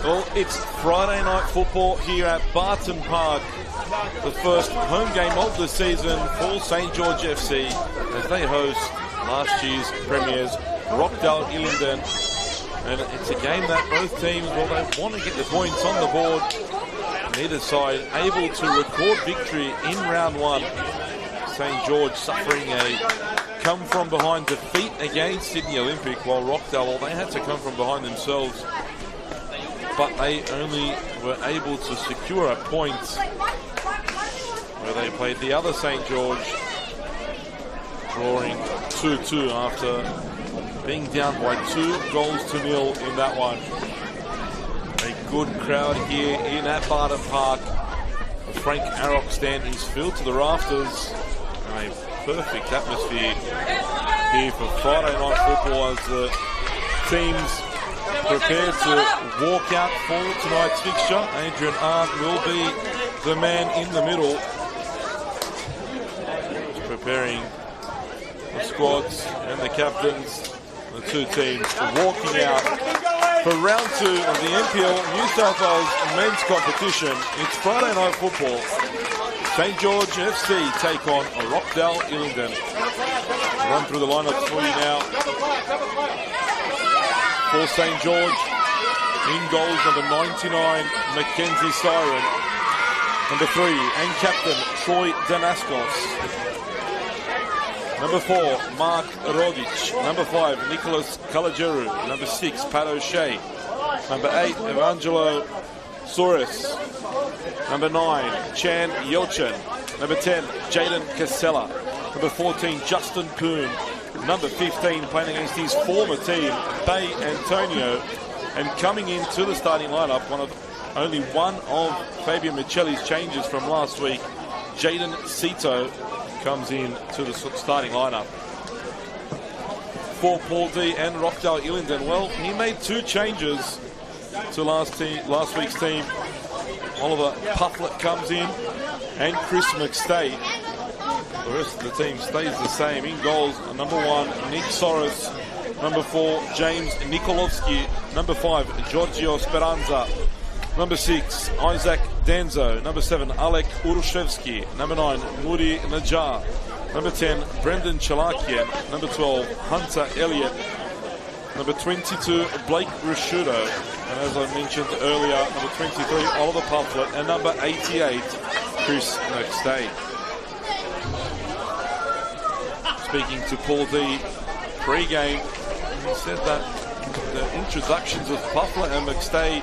Well, it's Friday night football here at Barton Park. The first home game of the season for St. George FC as they host last year's premiers, Rockdale Ilinden. And it's a game that both teams, well, they want to get the points on the board. Neither side able to record victory in round one. St. George suffering a come-from-behind defeat against Sydney Olympic, while Rockdale, well, they had to come from behind themselves. But they only were able to secure a point where they played the other St. George, drawing 2-2 after being down by 2-0 in that one. A good crowd here in at Barton Park. The Frank Arrock stand is filled to the rafters. And a perfect atmosphere here for Friday night football as the teams prepare to walk out for tonight's fixture. Adrian Arndt will be the man in the middle, preparing the squads and the captains, the two teams walking out for round 2 of the NPL New South Wales men's competition. It's Friday night football. St. George FC take on Rockdale Ilinden. Run through the lineups for you now. For St. George, in goals, number 99, Mackenzie Siren. Number 3, and captain, Troy Danaskos. Number 4, Mark Rodic. Number 5, Nicholas Kalajeru. Number 6, Pat O'Shea. Number 8, Evangelo Soros. Number 9, Chan Yelchin. Number 10, Jaden Casella. Number 14, Justin Poon. Number 15, playing against his former team, Bay Antonio. And coming into the starting lineup, only one of Fabian Michelli's changes from last week, Jaden Cito comes in to the starting lineup. For Paul D and Rockdale Ilinden, well, he made 2 changes to last week's team. Oliver Pufflet comes in and Chris McStay. The rest of the team stays the same. In goals, number 1, Nick Soros. Number 4, James Nikolovsky. Number 5, Giorgio Speranza. Number 6, Isaac Danzo. Number 7, Alek Urushevsky. Number 9, Muri Najar. Number 10, Brendan Chalakian. Number 12, Hunter Elliott. Number 22, Blake Rashudo. And as I mentioned earlier, number 23, Oliver Pufflet. And number 88, Chris McStay. Speaking to Paul D pre-game, he said that the introductions of Pufflet and McStay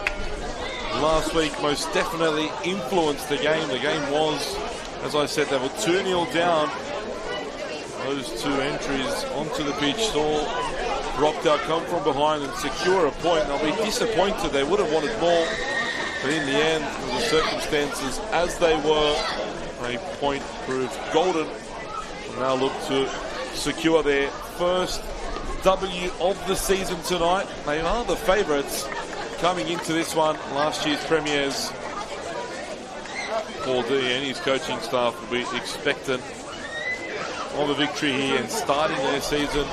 last week most definitely influenced the game. The game was, as I said, they were 2-0 down. Those two entries onto the pitch saw Rockdale come from behind and secure a point. They'll be disappointed. They would have wanted more, but in the end, with the circumstances as they were, a point proved golden. And now look to secure their first W of the season tonight. They are the favourites coming into this one, last year's premiers. Paul D and his coaching staff will be expectant of a victory here and starting their season.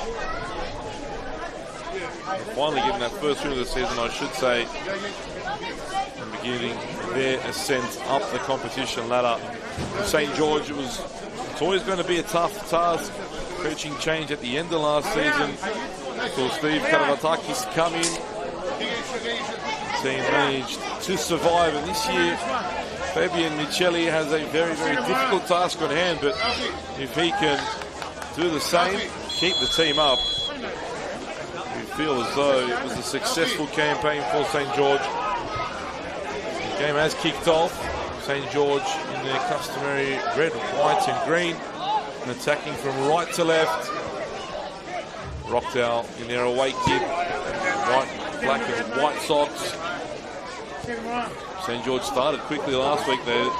Finally getting that first win of the season, I should say, and beginning their ascent up the competition ladder. St. George, it's always going to be a tough task. Coaching change at the end of last season. So Steve Karavatakis come in. The team managed to survive, and this year Fabian Micheli has a very, very difficult task on hand, but if he can do the same, keep the team up, we feel as though it was a successful campaign for St. George. The game has kicked off. St. George in their customary red, white and green, and attacking from right to left. Rockdale in their away kit, black and white socks. St. George started quickly last week. They're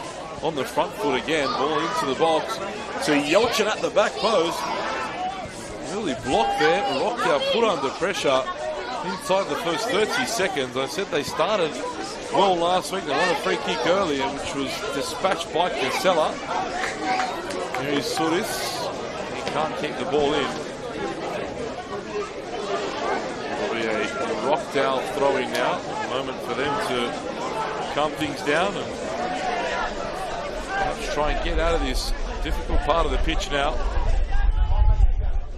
on the front foot again. Ball into the box to Yelchin at the back post. Really blocked there. Rockdale put under pressure inside the first 30 seconds. I said they started well last week. They won a free kick earlier, which was dispatched by Casella. Here's Sudis. He can't keep the ball in. It'll be a Rockdale throw-in now. A moment for them to calm things down and perhaps try and get out of this difficult part of the pitch now.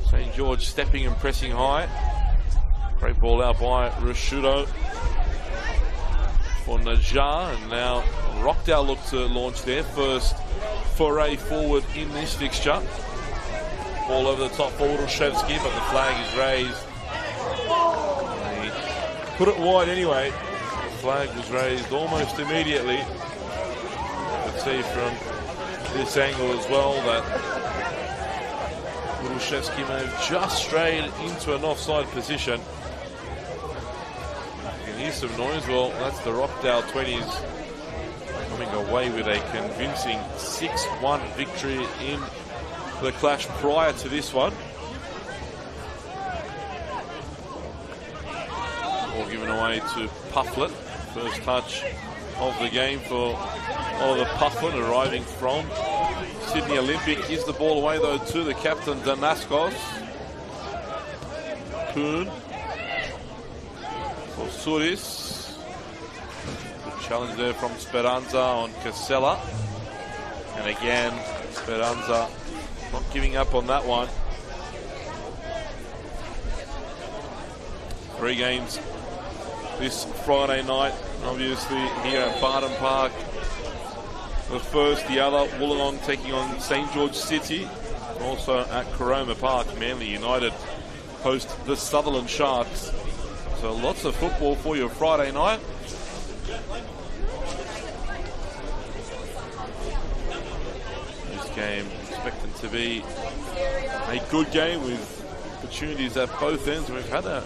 St. George stepping and pressing high. Great ball out by Rashudo for Najar, and now Rockdale look to launch their first foray forward in this fixture. Ball over the top for Urushevsky, but the flag is raised. They put it wide anyway. The flag was raised almost immediately. You can see from this angle as well that Urushevsky may have just strayed into an offside position. You can hear some noise. Well, that's the Rockdale 20s coming away with a convincing 6-1 victory in the clash prior to this one. Ball given away to Pufflet. First touch of the game for Oliver Pufflet, arriving from Sydney Olympic. Gives the ball away though to the captain Danaskos. Kuhn for Suris. Good challenge there from Speranza on Casella. And again, Speranza not giving up on that one. 3 games this Friday night, obviously here at Barton Park. The first, the other, Wollongong taking on St. George City. Also at Coroma Park, Manly United host the Sutherland Sharks. So lots of football for your Friday night. This game expected to be a good game with opportunities at both ends. We've had an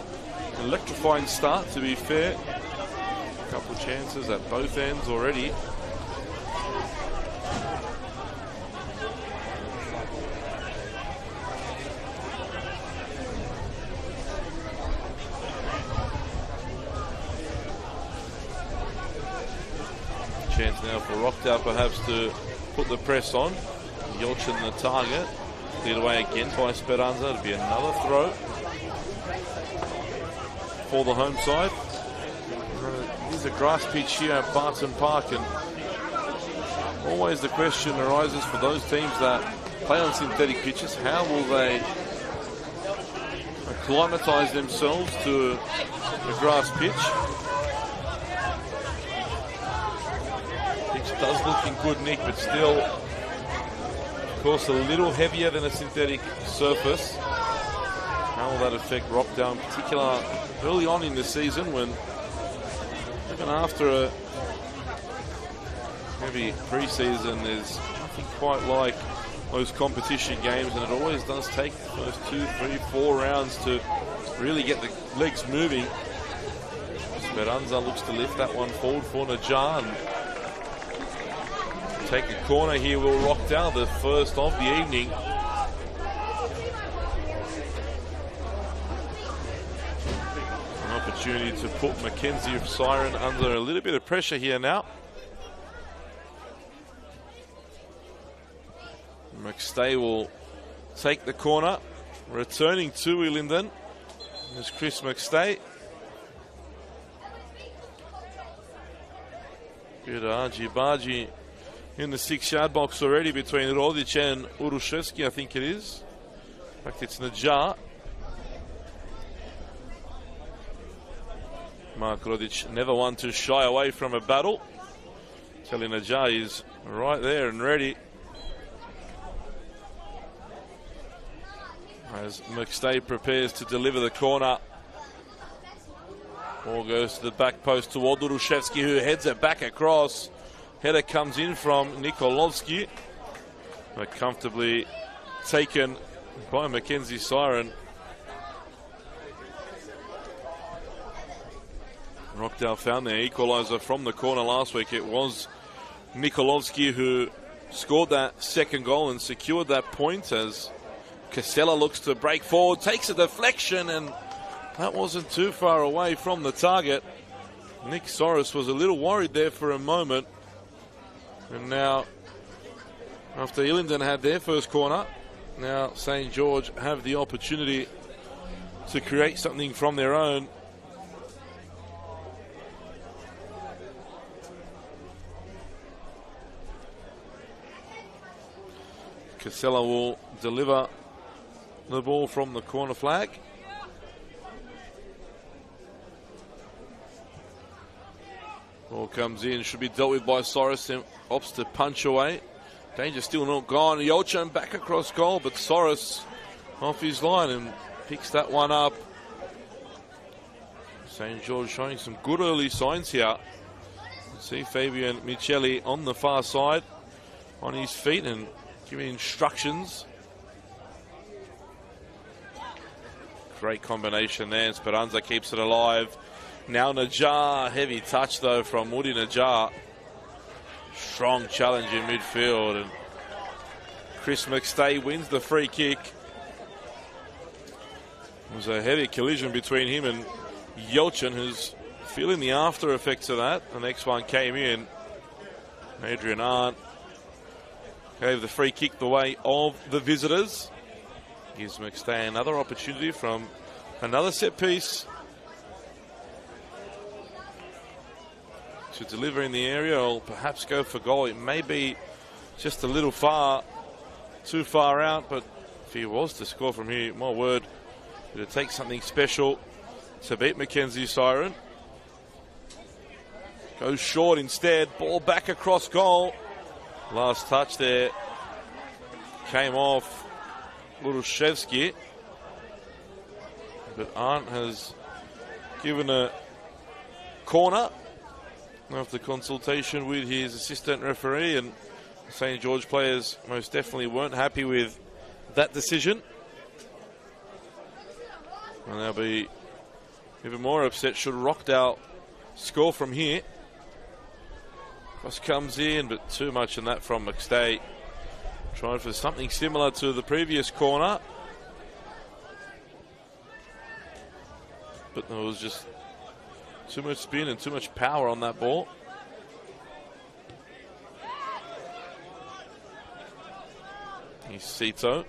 electrifying start, to be fair. A couple of chances at both ends already. Chance now for Rockdale perhaps to put the press on. Yelchin the target. Cleared away again by Speranza. It'll be another throw for the home side. Here's a grass pitch here at Barton Park, and always the question arises for those teams that play on synthetic pitches, how will they acclimatise themselves to a grass pitch? Pitch does look in good nick, but still, of course, a little heavier than a synthetic surface. How will that affect Rockdale in particular early on in the season, when even after a heavy pre-season, there's nothing quite like those competition games, and it always does take the first 2, 3, 4 rounds to really get the legs moving. Speranza looks to lift that one forward for Najjar and take a corner here. Will Rockdale, the first of the evening. An opportunity to put Mackenzie Siren under a little bit of pressure here now. McStay will take the corner, returning to Ilinden. There's Chris McStay. Good argy-bargy in the 6-yard box already between Rodic and Urushevsky, I think it is. In fact, it's Najjar. Mark Rodic, never one to shy away from a battle. Telling Najjar is right there and ready. As McStay prepares to deliver the corner. Ball goes to the back post toward Urushevsky, who heads it back across. Header comes in from Nikolovsky, but comfortably taken by Mackenzie Siren. Rockdale found their equalizer from the corner last week. It was Nikolovsky who scored that second goal and secured that point, as Casella looks to break forward, takes a deflection, and that wasn't too far away from the target. Nick Soros was a little worried there for a moment. And now, after Ilinden had their first corner, now St. George have the opportunity to create something from their own. Casella will deliver the ball from the corner flag. Ball comes in, should be dealt with by Soros, then opts to punch away. Danger still not gone. Yolchan back across goal, but Soros off his line and picks that one up. St. George showing some good early signs here. See Fabian Micheli on the far side, on his feet and giving instructions. Great combination there. Speranza keeps it alive. Now Najjar, heavy touch though from Woody Najjar. Strong challenge in midfield, and Chris McStay wins the free kick. It was a heavy collision between him and Yelchin, who's feeling the after effects of that. The next one came in. Adrian Arndt gave the free kick the way of the visitors. Gives McStay another opportunity from another set piece to deliver in the area, or perhaps go for goal. It may be just a little too far out, but if he was to score from here, my word, it would take something special to beat Mackenzie Siren. Goes short instead, ball back across goal. Last touch there came off Urushevsky, but Arndt has given a corner after consultation with his assistant referee, and St. George players most definitely weren't happy with that decision, and they'll be even more upset should Rockdale score from here. Cross comes in, but too much in that from McStay. Trying for something similar to the previous corner, but there was just too much spin and too much power on that ball. He's Cito.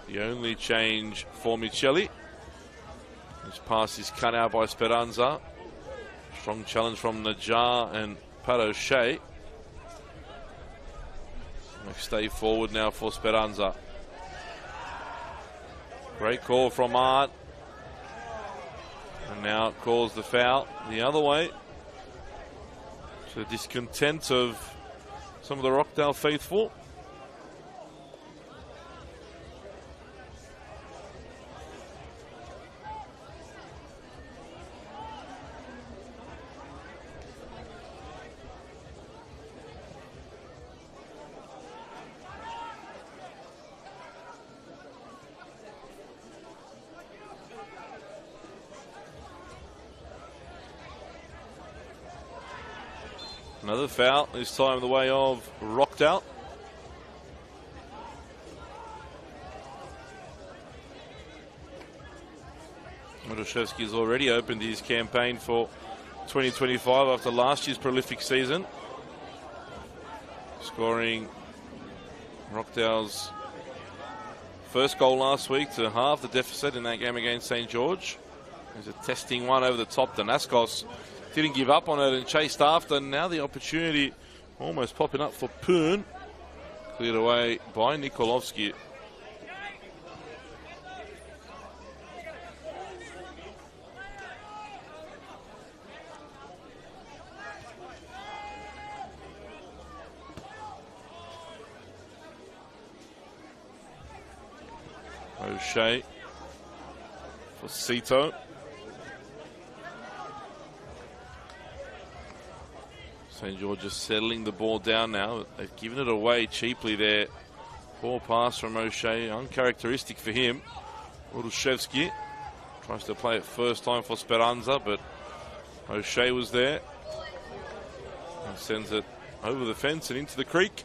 The only change for Micheli. His pass is cut out by Speranza. Strong challenge from Najjar and Pat O'Shea. Stay forward now for Speranza. Great call from Art. And now it calls the foul the other way. To the discontent of some of the Rockdale faithful. Another foul, this time the way of Rockdale. Miloszewski's already opened his campaign for 2025 after last year's prolific season, scoring Rockdale's first goal last week to halve the deficit in that game against St. George. There's a testing one over the top. Danaskos didn't give up on it and chased after. Now the opportunity almost popping up for Poon. Cleared away by Nikolovsky. O'Shea for Cito. St. George is settling the ball down now. They've given it away cheaply there. Poor pass from O'Shea, uncharacteristic for him. Urushevsky tries to play it first time for Speranza, but O'Shea was there. And sends it over the fence and into the creek.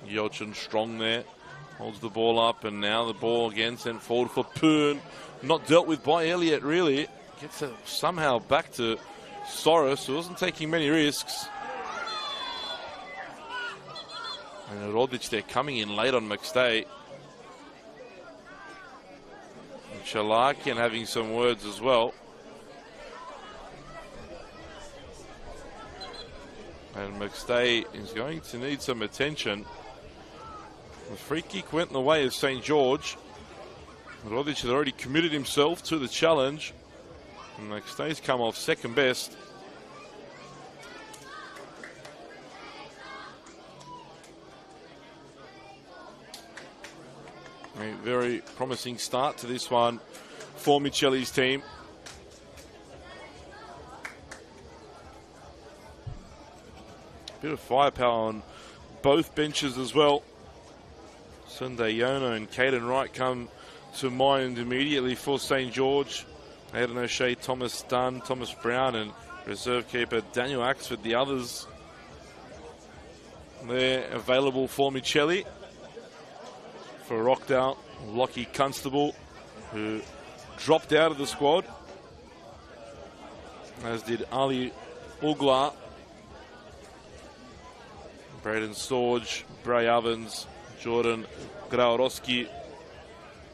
Yelchin strong there, holds the ball up, and now the ball again sent forward for Poon. Not dealt with by Elliott, really. Gets it somehow back to Soros, who wasn't taking many risks. And Rodic, they're coming in late on McStay. And Chalakian having some words as well. And McStay is going to need some attention. The free kick went in the way of St. George. Rodic had already committed himself to the challenge. And McStay's come off second best. A very promising start to this one for Micheli's team. Bit of firepower on both benches as well. Sunday Yono and Caden Wright come to mind immediately for St. George. Aidan O'Shea, Thomas Dunn, Thomas Brown, and reserve keeper Daniel Axford, the others. They're available for Micheli. For Rockdale, Lockie Constable, who dropped out of the squad, as did Ali Ugla, Braden Sorge, Bray Ovens, Jordan Graorowski,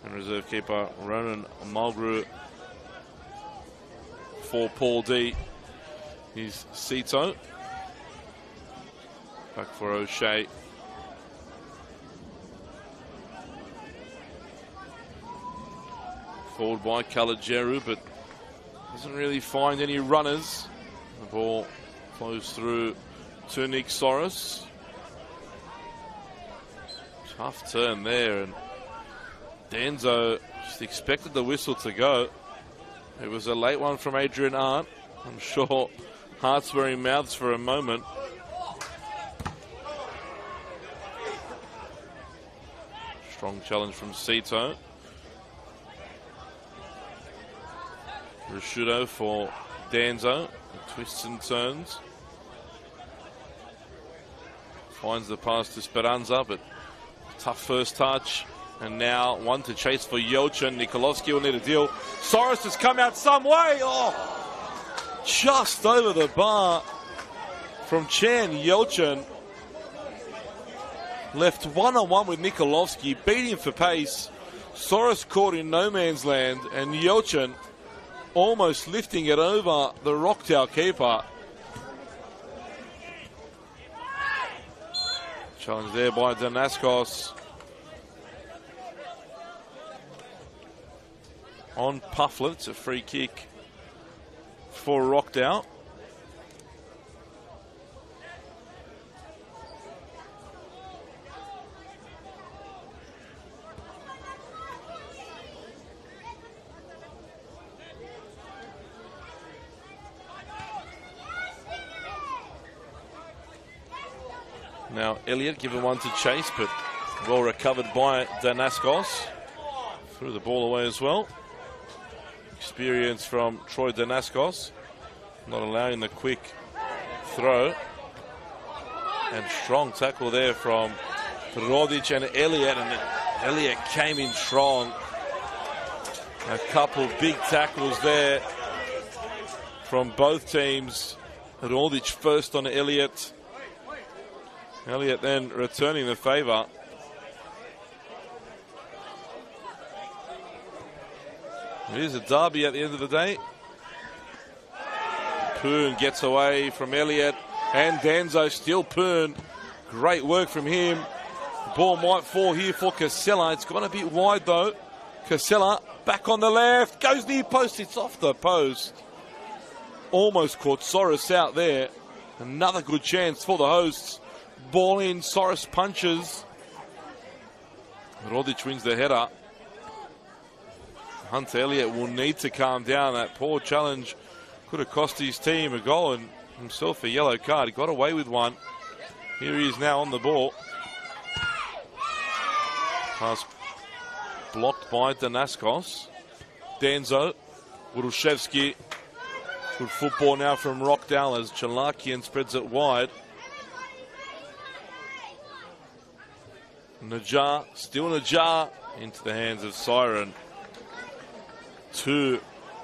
and reserve keeper Ronan Mulgrew. For Paul D is Cito. Back for O'Shea. Forward by Kalajeru, but doesn't really find any runners. The ball flows through to Nick Soros. Tough turn there, and Danzo just expected the whistle to go. It was a late one from Adrian Arndt. I'm sure hearts were in mouths for a moment. Strong challenge from Cito. Rashudo for Danzo. Twists and turns. Finds the pass to Speranza, but tough first touch. And now one to chase for Yelchin. Nikolovsky will need a deal. Soros has come out some way. Oh, just over the bar from Chan Yelchin. left one-on-one with Nikolovsky, beat him for pace. Soros caught in no man's land, and Yelchin almost lifting it over the Rockdale keeper. Challenge there by Danaskos. On Pufflet, it's a free kick for Rockdale. Now Elliott given one to Chase, but well recovered by Danaskos. Threw the ball away as well. Experience from Troy Danaskos, not allowing the quick throw. And strong tackle there from Rodic and Elliott, and Elliott came in strong. A couple big tackles there from both teams. Rodic first on Elliott. Elliott then returning the favour. It is a derby at the end of the day. Poon gets away from Elliott, and Danzo still Poon. Great work from him. The ball might fall here for Casella. It's gone a bit wide though. Casella back on the left, goes near post, it's off the post. Almost caught Soros out there. Another good chance for the hosts. Ball in, Soros punches. Rodic wins the header. Hunter Elliott will need to calm down. That poor challenge could have cost his team a goal and himself a yellow card. He got away with one. Here he is now on the ball. Pass blocked by Danaskos. Danzo, Wurushevsky. Good football now from Rockdale as Chalakian spreads it wide. Najjar, still Najjar, into the hands of Siren. Two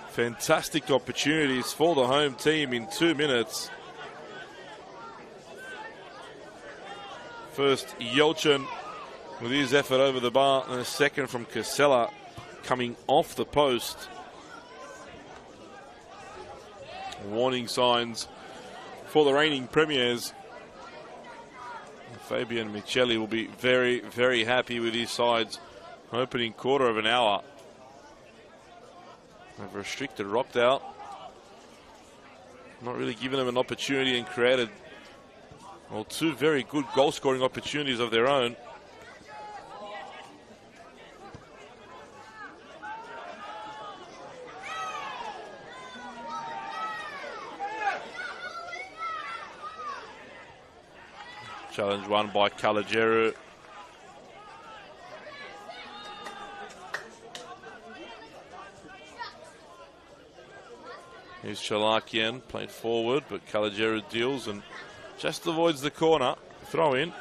fantastic opportunities for the home team in 2 minutes. First, Yelchin with his effort over the bar, and a second from Casella coming off the post. Warning signs for the reigning premiers. Fabian Micheli will be very, very happy with his side's opening quarter of an hour. They've restricted Rockdale. Not really giving them an opportunity, and created, well, two very good goal-scoring opportunities of their own. Challenge won by Kalajeru. Here's Chalakian, played forward, but Kalajeru deals and just avoids the corner. Throw in.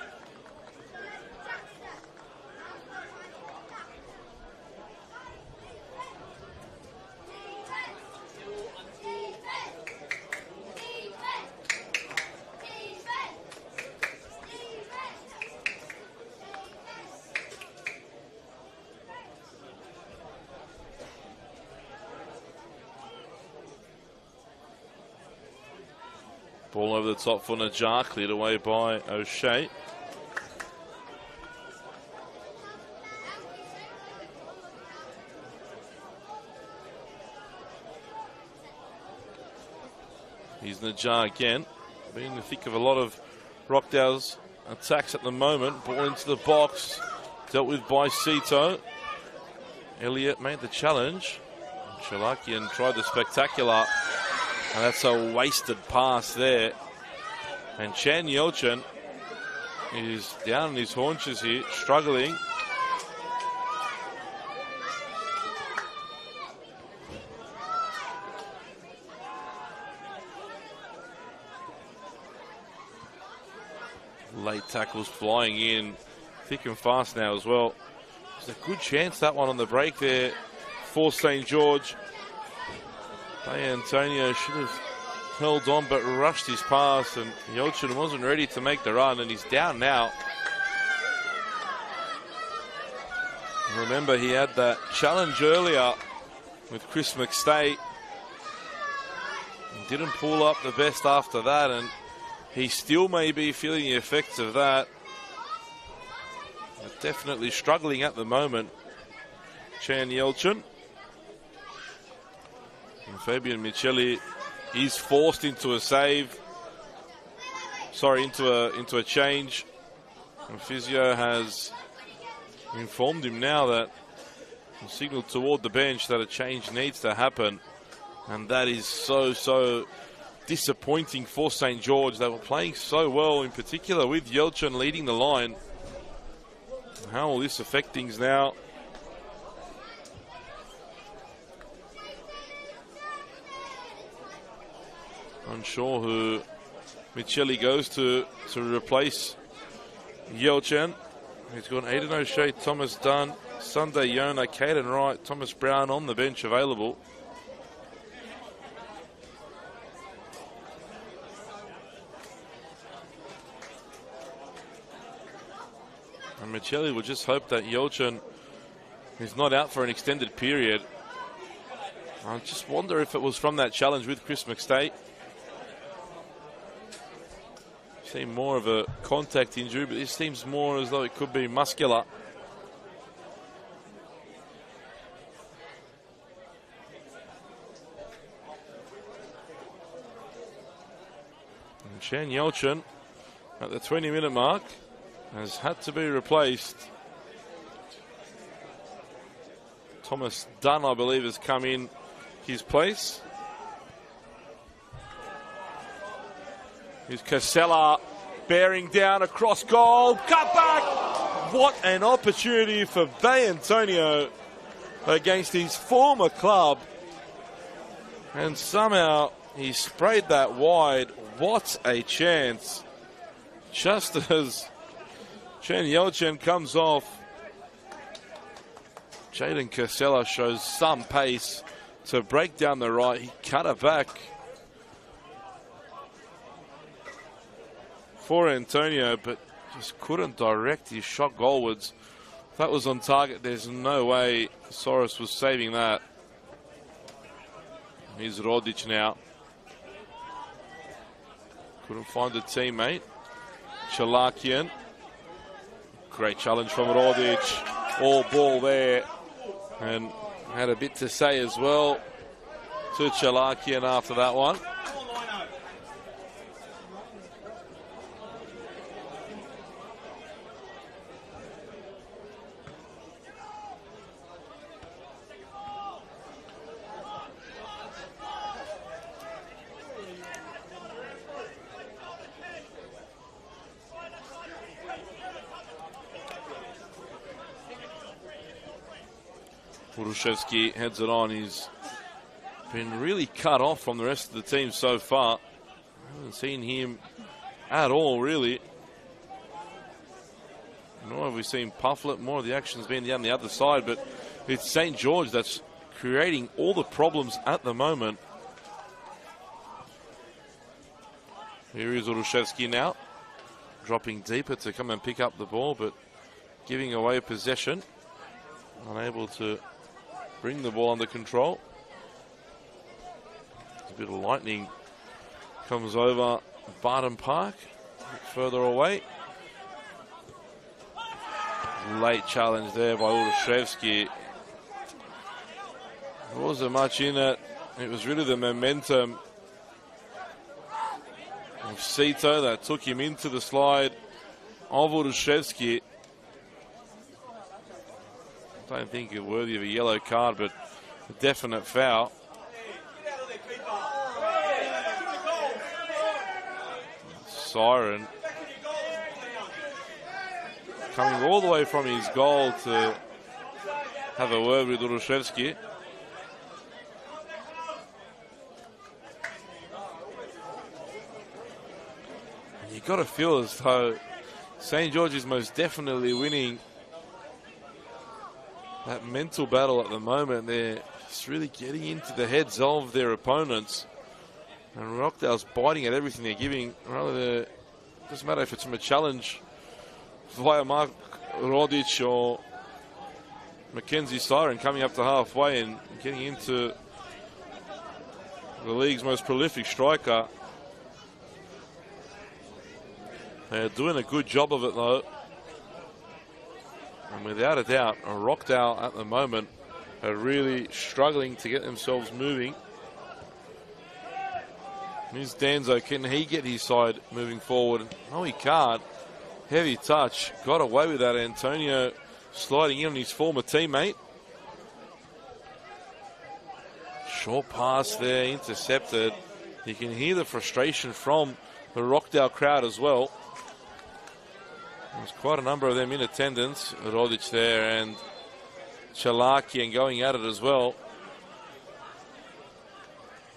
Ball over the top for Najjar, cleared away by O'Shea. Here's Najjar again, being in the thick of a lot of Rockdale's attacks at the moment. Ball into the box, dealt with by Sito. Elliott made the challenge. Chalakian tried the spectacular. And that's a wasted pass there. And Chan Yelchin is down on his haunches here, struggling. Late tackles flying in, thick and fast now as well. There's a good chance, that one on the break there for St. George. Antonio should have held on but rushed his pass, and Yelchin wasn't ready to make the run, and he's down now. Remember, he had that challenge earlier with Chris McStay. He didn't pull up the best after that, and he still may be feeling the effects of that. But definitely struggling at the moment, Chan Yelchin. And Fabian Micheli is forced into a save. Sorry, into a change. And Physio has informed him now that signaled toward the bench that a change needs to happen. And that is so disappointing for St. George. They were playing so well, in particular with Yelchin leading the line. How will this affect things now? Unsure who Micheli goes to replace Yelchin. He's got Aiden O'Shea, Thomas Dunn, Sunday Yona, Caden Wright, Thomas Brown on the bench available. And Micheli will just hope that Yelchin is not out for an extended period. I just wonder if it was from that challenge with Chris McStay. Seemed more of a contact injury, but this seems more as though it could be muscular. And Chan Yelchin at the 20-minute mark has had to be replaced. Thomas Dunn, I believe, has come in his place. Here's Casella bearing down across goal. Cut back! What an opportunity for Bay Antonio against his former club. And somehow he sprayed that wide. What a chance. Just as Chan Yelchin comes off, Jaden Casella shows some pace to break down the right. He cut it back for Antonio, but just couldn't direct his shot goalwards. If that was on target, there's no way Soros was saving that. Here's Rodic now. Couldn't find a teammate. Chalakian. Great challenge from Rodic. All ball there. And had a bit to say as well to Chalakian after that one. Burushevsky heads it on. He's been really cut off from the rest of the team so far. I haven't seen him at all, really. Nor have we seen Pufflet. More of the action's been down the other side, but it's St. George that's creating all the problems at the moment. Here is Burushevsky now, dropping deeper to come and pick up the ball, but giving away possession. Unable to bring the ball under control. A bit of lightning comes over Barton Park, a bit further away. Late challenge there by Burushevsky. There wasn't much in it. It was really the momentum of Sito that took him into the slide of Burushevsky. I don't think it's worthy of a yellow card, but a definite foul. Siren coming all the way from his goal to have a word with Burushevsky. You've got to feel as though St. George is most definitely winning that mental battle at the moment. They're just really getting into the heads of their opponents. And Rockdale's biting at everything they're giving. Rather, doesn't matter if it's from a challenge via Mark Rodic or Mackenzie Siren coming up to halfway and getting into the league's most prolific striker. They're doing a good job of it though. And without a doubt, Rockdale at the moment are really struggling to get themselves moving. Here's Danzo. Can he get his side moving forward? No, he can't. Heavy touch. Got away with that. Antonio sliding in on his former teammate. Short pass there, intercepted. You can hear the frustration from the Rockdale crowd as well. There's quite a number of them in attendance. Rodic there and Chalakian going at it as well.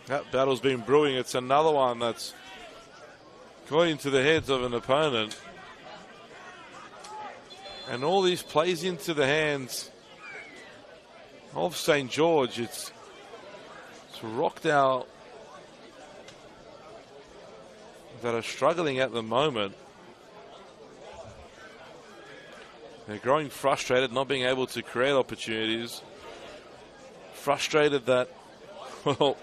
That battle's been brewing. It's another one that's got into the heads of an opponent. And all this plays into the hands of St. George. It's Rockdale that are struggling at the moment. They're growing frustrated, not being able to create opportunities. Frustrated that, well,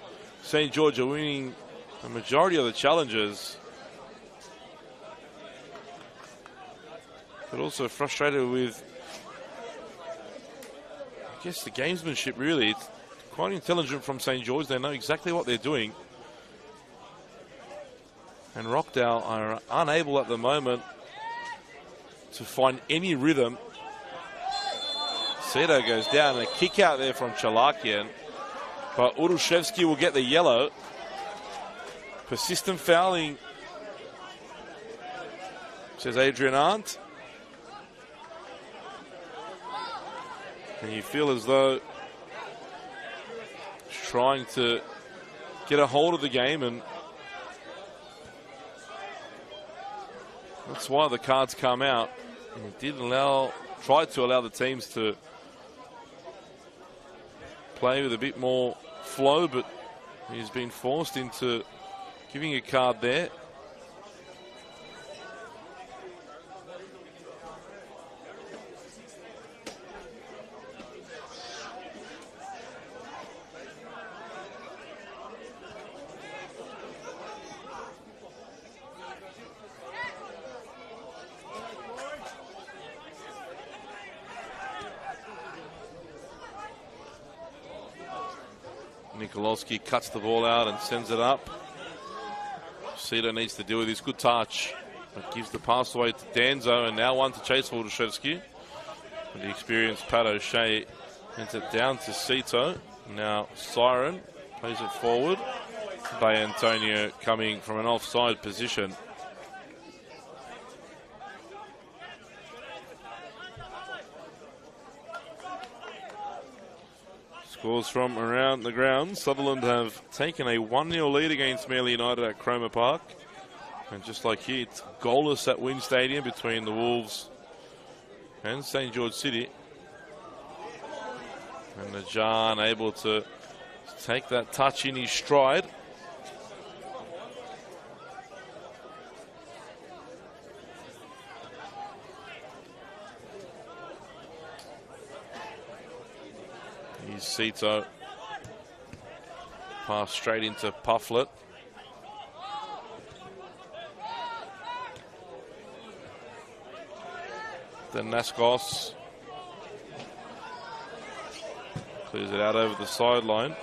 St. George are winning the majority of the challenges. But also frustrated with, I guess, the gamesmanship really. It's quite intelligent from St. George. They know exactly what they're doing. And Rockdale are unable at the moment to find any rhythm. Cito goes down, and a kick out there from Chalakian. But Urushevsky will get the yellow. Persistent fouling, says Adrian Arndt. And you feel as though he's trying to get a hold of the game, and that's why the cards come out. And he did try to allow the teams to play with a bit more flow, but he's been forced into giving a card there. Nikolowski cuts the ball out and sends it up. Cito needs to deal with this. Good touch. It gives the pass away to Danzo, and now one to chase for Urushevsky. And the experienced Pat O'Shea sends it down to Cito. Now Siren plays it forward by Antonio, coming from an offside position. Scores from around the ground. Sutherland have taken a 1-0 lead against Manly United at Cromer Park. And just like here, it's goalless at Wynn Stadium between the Wolves and St. George City. And Najan able to take that touch in his stride. Here's Cito. Pass straight into Pufflet. Then Naskos clears it out over the sideline.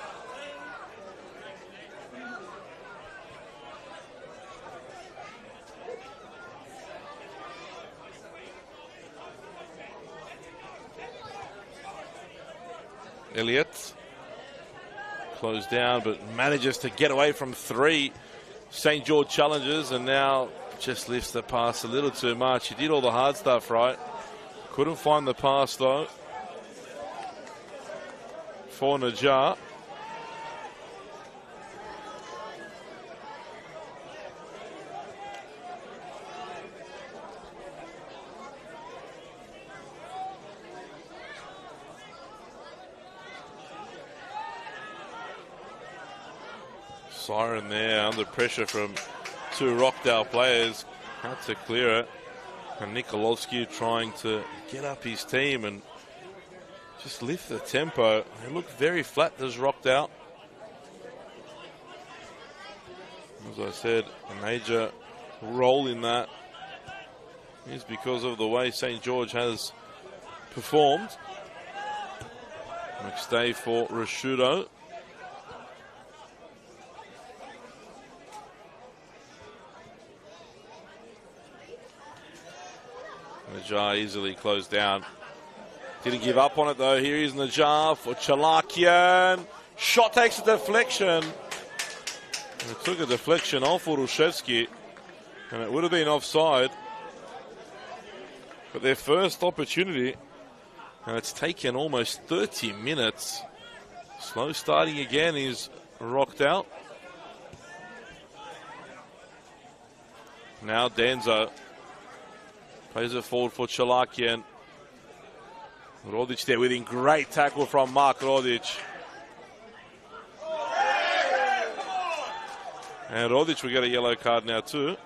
Elliott closed down, but manages to get away from 3 St. George challengers, and now just lifts the pass a little too much. He did all the hard stuff right. Couldn't find the pass though for Najar. Siren there under pressure from 2 Rockdale players. Had to clear it. And Nikolovsky trying to get up his team and just lift the tempo. They look very flat, does Rockdale. As I said, a major role in that is because of the way St. George has performed. McStay for Rashudo. Najjar easily closed down. Didn't give up on it though. Here is Najjar for Chalakian. Shot takes a deflection. And it took a deflection off Urushevsky, and it would have been offside. But their first opportunity, and it's taken almost 30 minutes. Slow starting again is Rockdale. Now Denzo plays it forward for Chalakian. Rodic there with him. Great tackle from Mark Rodic. And Rodic will get a yellow card now too.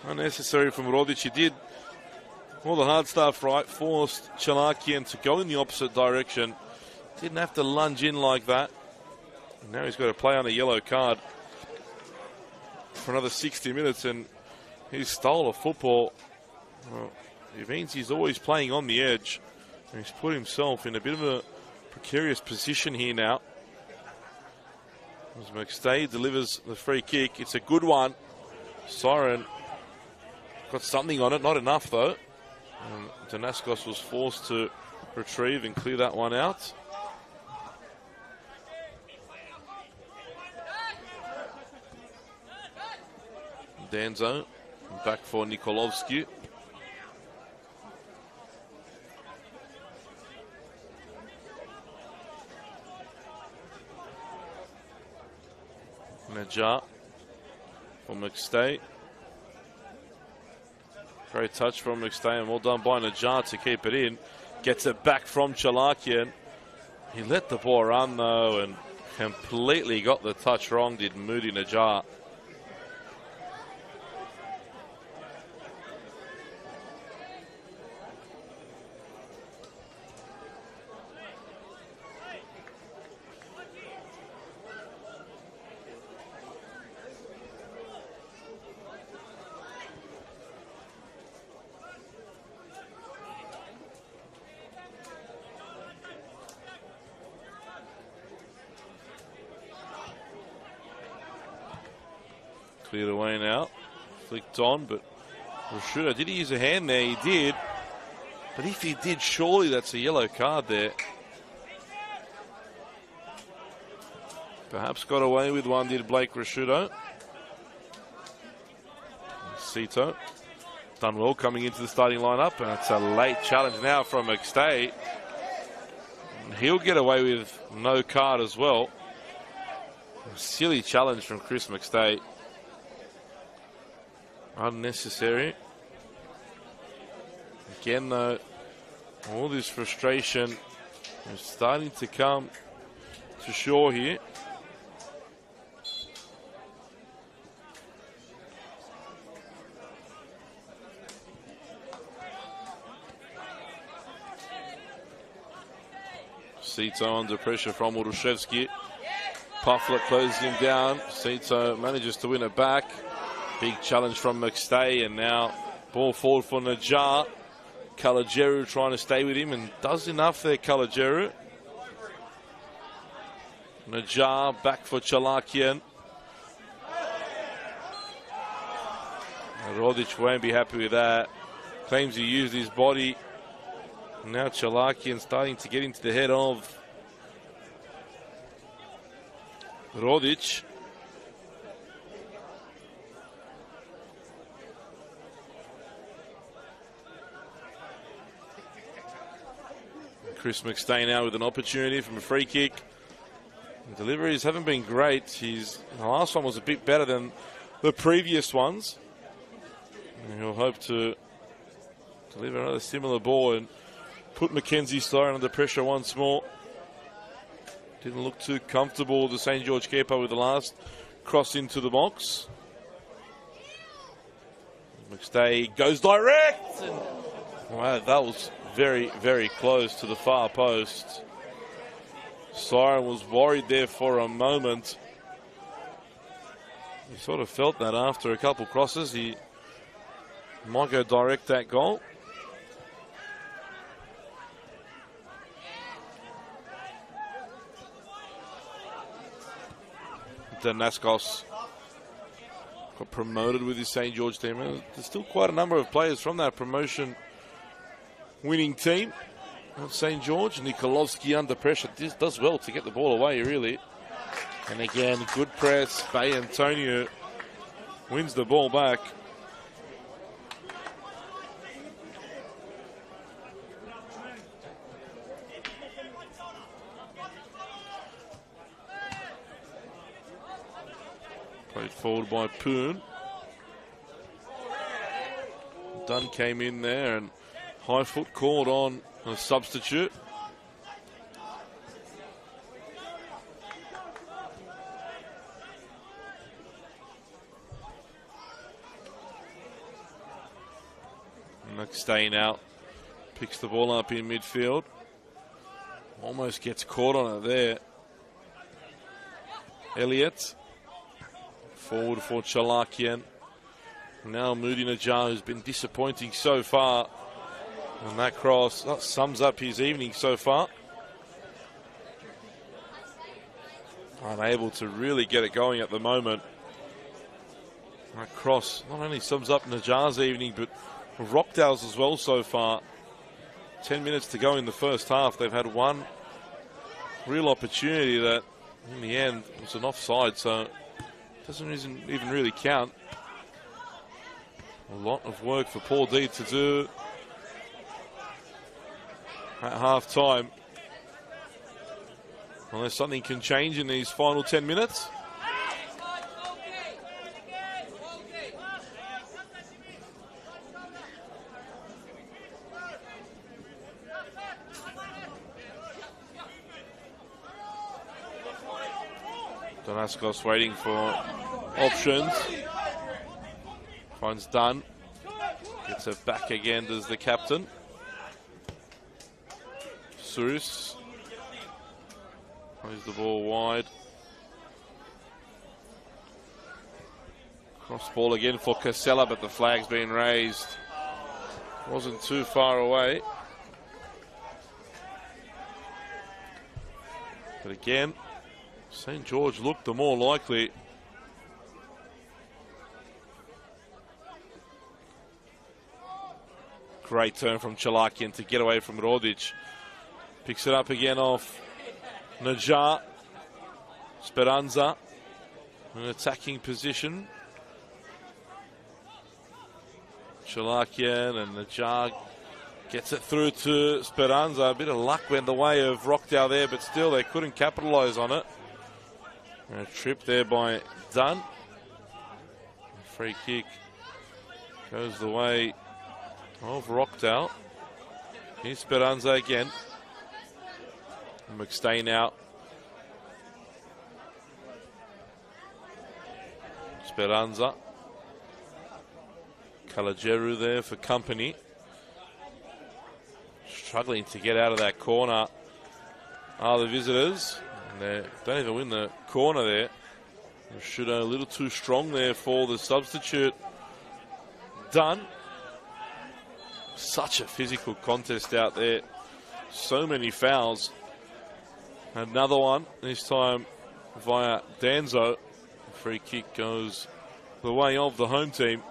Unnecessary from Rodic. He did all the hard stuff right. Forced Chalakian to go in the opposite direction. Didn't have to lunge in like that. And now he's got to play on a yellow card for another 60 minutes, and his style of football, well, it means he's always playing on the edge. And he's put himself in a bit of a precarious position here now. As McStay delivers the free kick. It's a good one. Siren got something on it, not enough though. Danaskos was forced to retrieve and clear that one out. Danzo back for Nikolovsky. Najjar for McStay. Great touch from McStay, and well done by Najjar to keep it in. Gets it back from Chalakian. He let the ball run though and completely got the touch wrong, did Moody Najjar. Cleared away now. Flicked on, but Rashudo, did he use a hand there? He did. But if he did, surely that's a yellow card there. Perhaps got away with one, did Blake Rashudo. Sito done well coming into the starting lineup, and it's a late challenge now from McStay. He'll get away with no card as well. A silly challenge from Chris McStay. Unnecessary. Again though, all this frustration is starting to come to shore here. Sito under pressure from Urushevsky. Pufflet closes him down. Sito manages to win it back. Big challenge from McStay, and now ball forward for Najjar. Kalajeru trying to stay with him and does enough there, Kalajeru. Najjar back for Chalakian. Rodic won't be happy with that. Claims he used his body. Now Chalakian starting to get into the head of Rodic. Chris McStay now with an opportunity from a free kick. The deliveries haven't been great. The last one was a bit better than the previous ones. And he'll hope to deliver another similar ball and put Mackenzie Siren under pressure once more. Didn't look too comfortable, the St. George keeper, with the last cross into the box. McStay goes direct. And, wow, that was very, very close to the far post. Siren was worried there for a moment. He sort of felt that after a couple crosses, he might go direct that goal. Danaskos got promoted with his St. George team. There's still quite a number of players from that promotion winning team at St. George. Nikolovsky under pressure does well to get the ball away, really. And again, good press. Bay Antonio wins the ball back. Played forward by Poon. Dunn came in there and Highfoot called on a substitute. McStay now picks the ball up in midfield. Almost gets caught on it there. Elliott. Forward for Chalakian. Now Moody Najjar, who's been disappointing so far. And that cross, that sums up his evening so far. Unable to really get it going at the moment. That cross not only sums up Najjar's evening, but Rockdale's as well so far. 10 minutes to go in the first half. They've had one real opportunity that, in the end, was an offside, so doesn't even really count. A lot of work for Paul D to do at half time. Unless something can change in these final 10 minutes. Danaskos waiting for options. Finds Dunn. Gets it back again, does the captain. Surus plays the ball wide. Cross ball again for Casella, but the flag's been raised. Wasn't too far away. But again, St. George looked the more likely. Great turn from Chalakian to get away from Rodic. Picks it up again off Najjar. Speranza in an attacking position. Chalakian and Najjar gets it through to Speranza. A bit of luck went the way of Rockdale there, but still they couldn't capitalise on it. And a trip there by Dunn. Free kick goes the way of Rockdale. Here's Speranza again. McStay now. Speranza. Kalajeru there for company. Struggling to get out of that corner are the visitors. And they don't even win the corner there. Should a little too strong there for the substitute. Dunn. Such a physical contest out there. So many fouls. Another one, this time via Danzo. Free kick goes the way of the home team.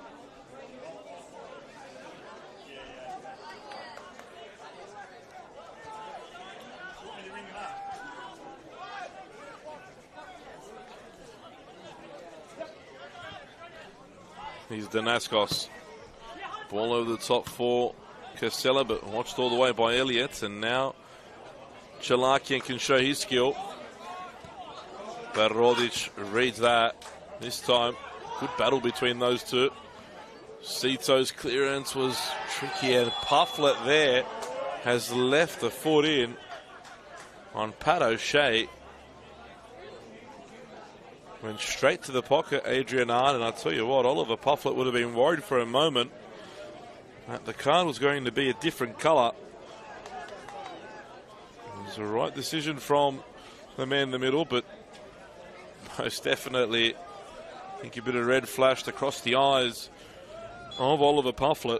Here's Danaskos. Ball over the top for Casella, but watched all the way by Elliott. And now Chalakian can show his skill. But Rodic reads that. This time, good battle between those two. Sito's clearance was tricky, and Pufflet there has left the foot in on Pat O'Shea. Went straight to the pocket, Adrian Arndt, and I tell you what, Oliver Pufflet would have been worried for a moment that the card was going to be a different colour. It was the right decision from the man in the middle, but most definitely I think a bit of red flashed across the eyes of Oliver Pufflet.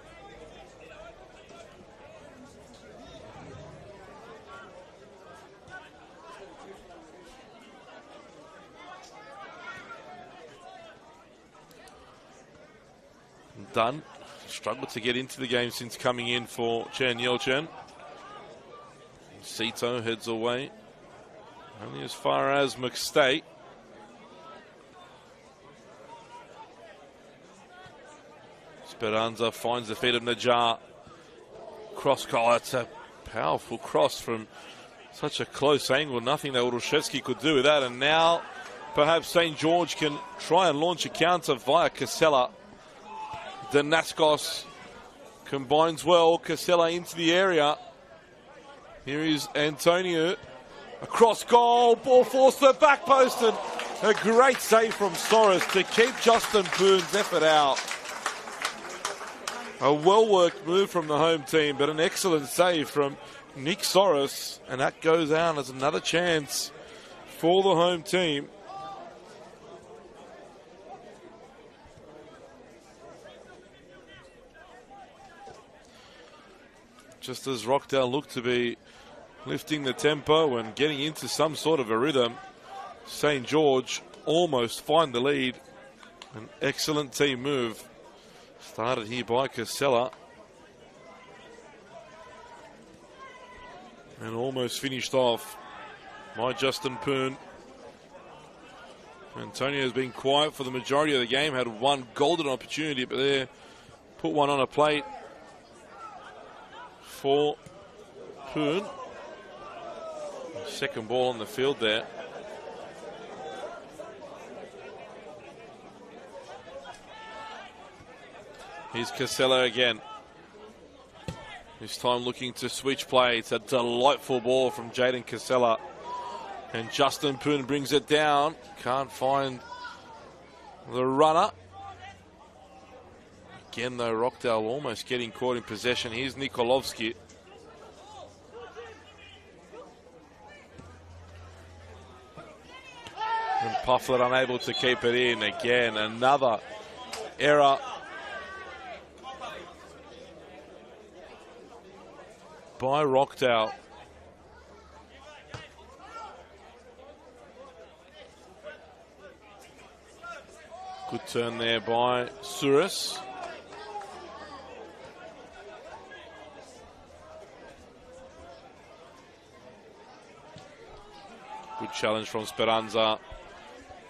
Dunn struggled to get into the game since coming in for Chan Yelchan. Sito heads away only as far as McState. Speranza finds the feet of Najjar. Cross collar. It's a powerful cross from such a close angle. Nothing that Urushevsky could do with that. And now perhaps St. George can try and launch a counter via Casella. Danaskos combines well. Casella into the area. Here is Antonio. A cross goal. Ball forced to the back post. And a great save from Soros to keep Justin Poon's effort out. A well-worked move from the home team, but an excellent save from Nick Soros. And that goes out as another chance for the home team. Just as Rockdale looked to be lifting the tempo and getting into some sort of a rhythm, St. George almost find the lead. An excellent team move. Started here by Casella. And almost finished off by Justin Poon. Antonio has been quiet for the majority of the game. Had one golden opportunity, but there put one on a plate for Poon. Second ball on the field there. Here's Casella again. This time looking to switch play. It's a delightful ball from Jaden Casella. And Justin Poon brings it down. Can't find the runner. Again, though, Rockdale almost getting caught in possession. Here's Nikolovsky. And Pufflet unable to keep it in. Again, another error by Rockdale. Good turn there by Suris. Good challenge from Speranza.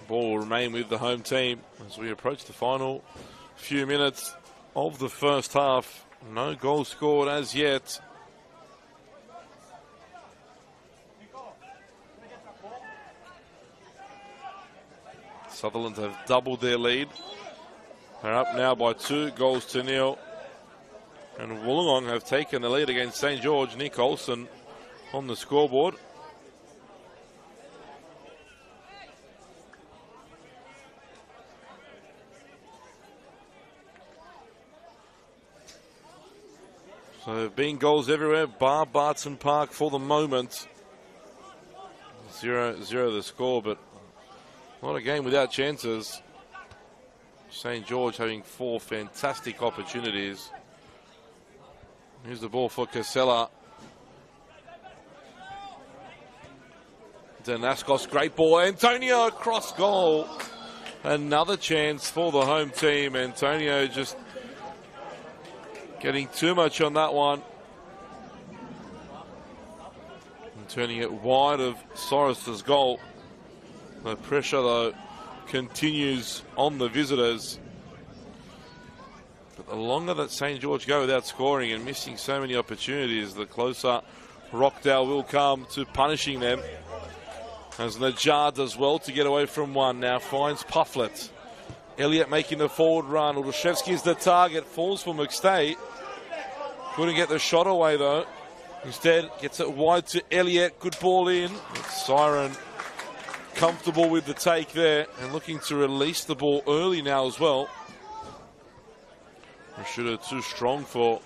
Ball will remain with the home team as we approach the final few minutes of the first half. No goal scored as yet. Sutherland have doubled their lead. They're up now by 2-0. And Wollongong have taken the lead against St. George. Nick Olsen on the scoreboard. So there have been goals everywhere, bar Barton Park for the moment. 0-0 the score, but not a game without chances. St. George having 4 fantastic opportunities. Here's the ball for Casella. Danaskos, great ball. Antonio, cross goal. Another chance for the home team. Antonio just getting too much on that one. And turning it wide of Soros' goal. The pressure, though, continues on the visitors. But the longer that St. George go without scoring and missing so many opportunities, the closer Rockdale will come to punishing them. As Najjar does well to get away from one. Now finds Pufflet. Elliott making the forward run. Urushevsky is the target. Falls for McState. Couldn't get the shot away, though. Instead, gets it wide to Elliott. Good ball in. Siren comfortable with the take there and looking to release the ball early now as well. Rashuda too strong for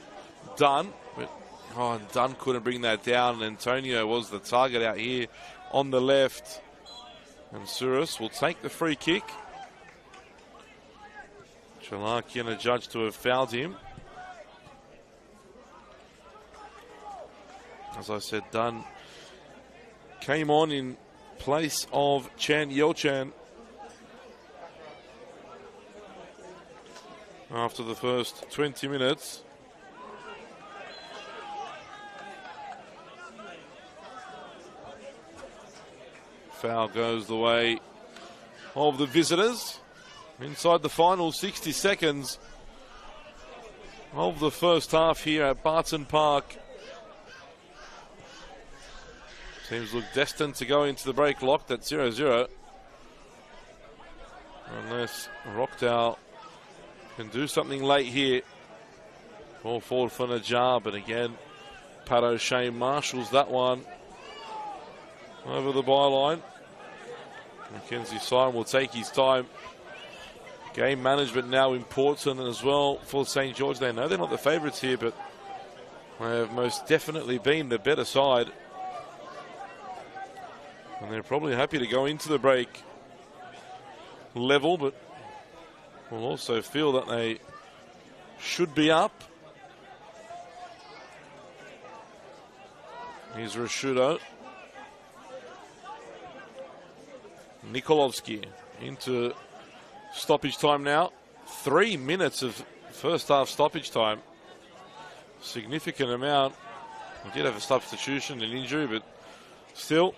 Dunn. But, and Dunn couldn't bring that down. Antonio was the target out here on the left. And Suris will take the free kick. Chalakian adjudged to have fouled him. As I said, Dunn came on in place of Chan Yelchan after the first 20 minutes. Foul goes the way of the visitors. Inside the final 60 seconds of the first half here at Barton Park. Teams look destined to go into the break locked at 0-0. Unless Rockdale can do something late here. Ball forward for Najjar, but again, Pat O'Shea marshals that one over the byline. Mackenzie Simon will take his time. Game management now important as well for St. George. They know they're not the favourites here, but they have most definitely been the better side. And they're probably happy to go into the break level, but will also feel that they should be up. Here's Rashudo. Nikolovsky into stoppage time now. 3 minutes of first half stoppage time. Significant amount. We did have a substitution and injury, but still.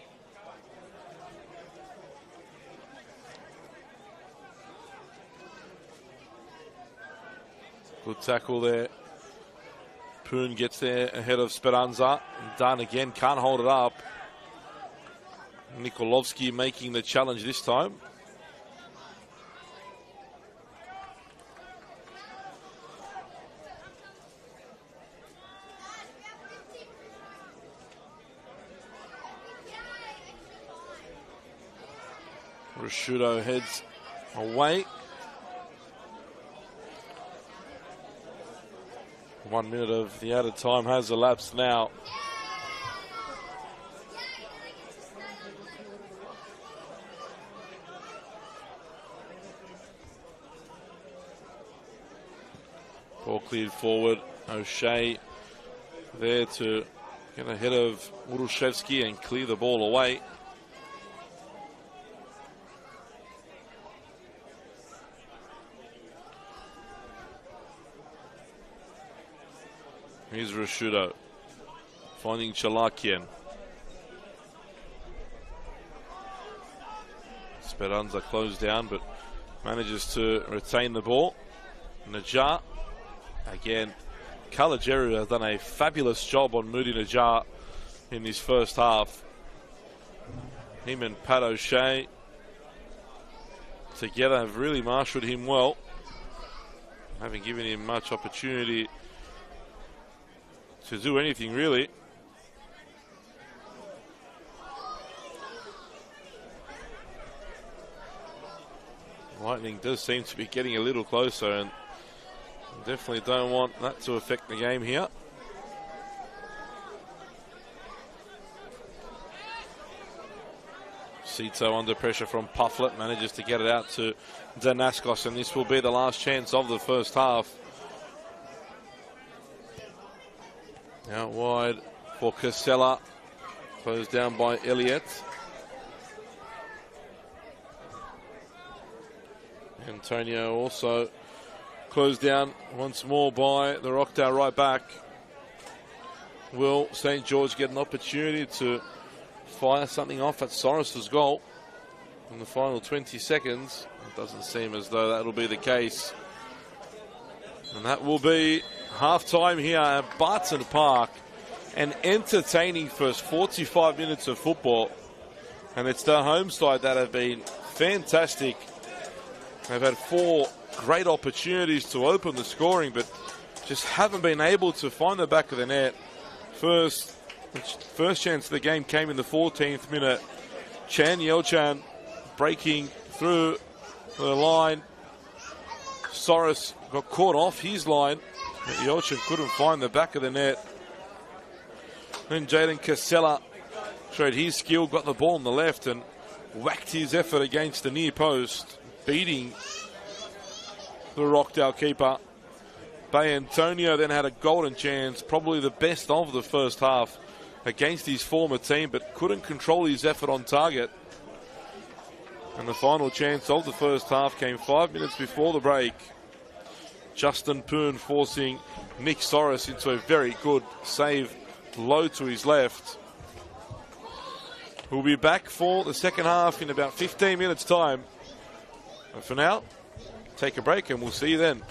Good tackle there. Poon gets there ahead of Speranza. Dunn again can't hold it up. Nikolovsky making the challenge this time. Rashudo heads away. 1 minute of the added time has elapsed now. Ball cleared forward. O'Shea there to get ahead of Urushevsky and clear the ball away. Here's Rashudo finding Chalakian. Speranza closed down but manages to retain the ball. Najjar again. Kalajeru has done a fabulous job on Moody Najjar in his first half. Him and Pat O'Shea together have really marshalled him well, haven't given him much opportunity to do anything really. Lightning does seem to be getting a little closer, and definitely don't want that to affect the game here. Cito under pressure from Pufflet, manages to get it out to Danaskos, and this will be the last chance of the first half. Out wide for Casella, closed down by Elliott. Antonio also closed down once more by the Rockdale right back. Will St. George get an opportunity to fire something off at Soros' goal in the final 20 seconds? It doesn't seem as though that'll be the case. And that will be half-time here at Barton Park. An entertaining first 45 minutes of football. And it's the home side that have been fantastic. They've had 4 great opportunities to open the scoring, but just haven't been able to find the back of the net. First chance of the game came in the 14th minute. Chan Yelchan breaking through the line. Soros got caught off his line. Yelchin couldn't find the back of the net. Then Jaden Casella showed his skill, got the ball on the left and whacked his effort against the near post, beating the Rockdale keeper. Bay Antonio then had a golden chance, probably the best of the first half against his former team, but couldn't control his effort on target. And the final chance of the first half came 5 minutes before the break. Justin Poon forcing Nick Soros into a very good save low to his left. We'll be back for the second half in about 15 minutes time. But for now, take a break and we'll see you then.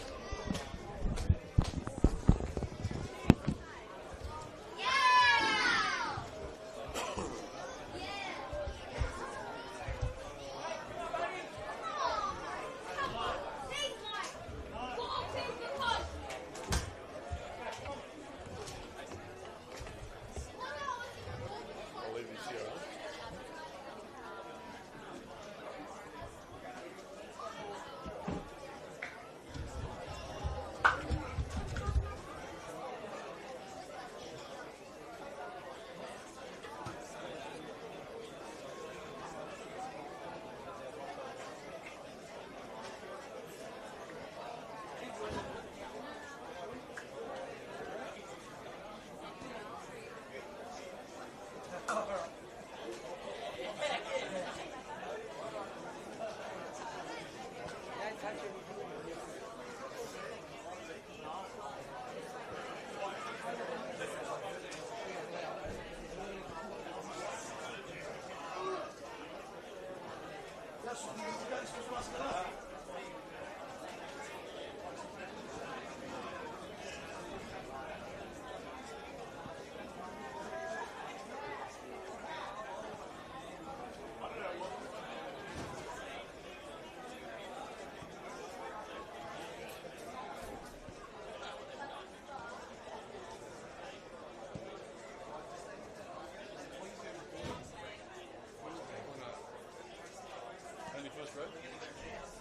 First row.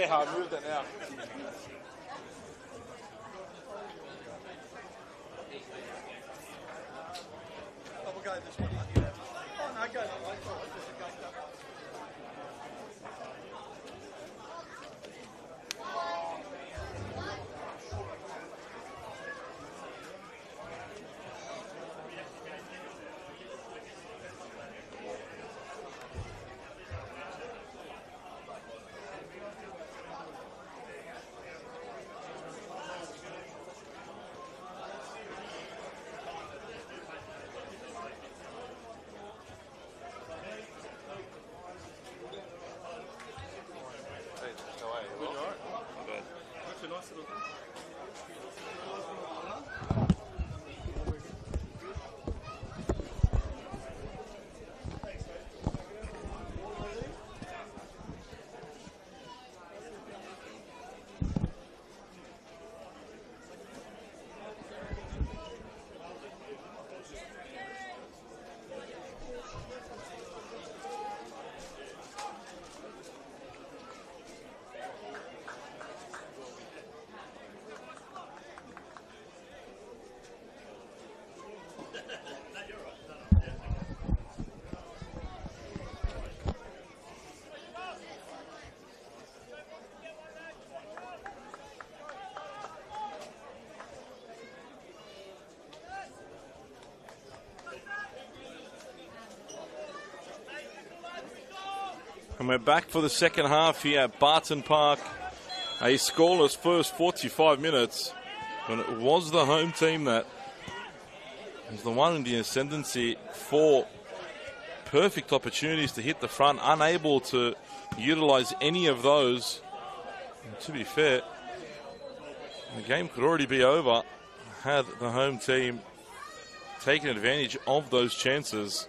care how I moved it now. Oh, we'll go this one. Oh, no, go that way. And we're back for the second half here at Barton Park. A scoreless first 45 minutes. But it was the home team that was the one in the ascendancy. 4 perfect opportunities to hit the front, unable to utilize any of those. And to be fair, the game could already be over had the home team taken advantage of those chances.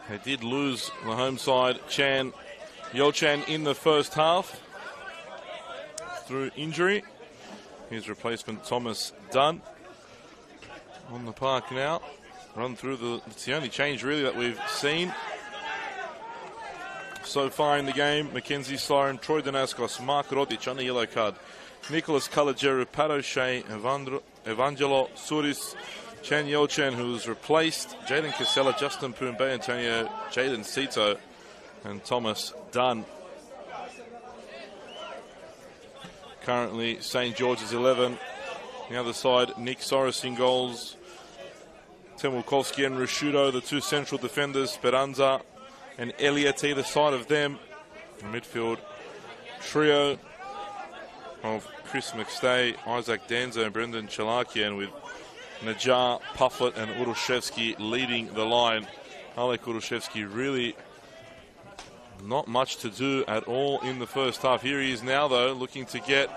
They did lose the home side, Yolchan in the first half through injury. His replacement, Thomas Dunn, on the park now. Run through it's the only change really that we've seen so far in the game. Mackenzie Siren, Troy Danaskos, Mark Rodic on the yellow card. Nicholas Calageru, Pat O'Shea, Evangelo Suris, Chan Yolchan, who was replaced, Jaden Casella, Justin Poombe, Antonio, Jaden Sito, and Thomas Dunn. Currently, St. George's 11. The other side, Nick Soros in goals. Temulkovsky and Rashudo, the 2 central defenders, Speranza and Elliott either side of them. The midfield trio of Chris McStay, Isaac Danzo, and Brendan Chalakian, with Najar, Pufflet and Urushevsky leading the line. Alek Urushevsky really not much to do at all in the first half. Here he is now, though, looking to get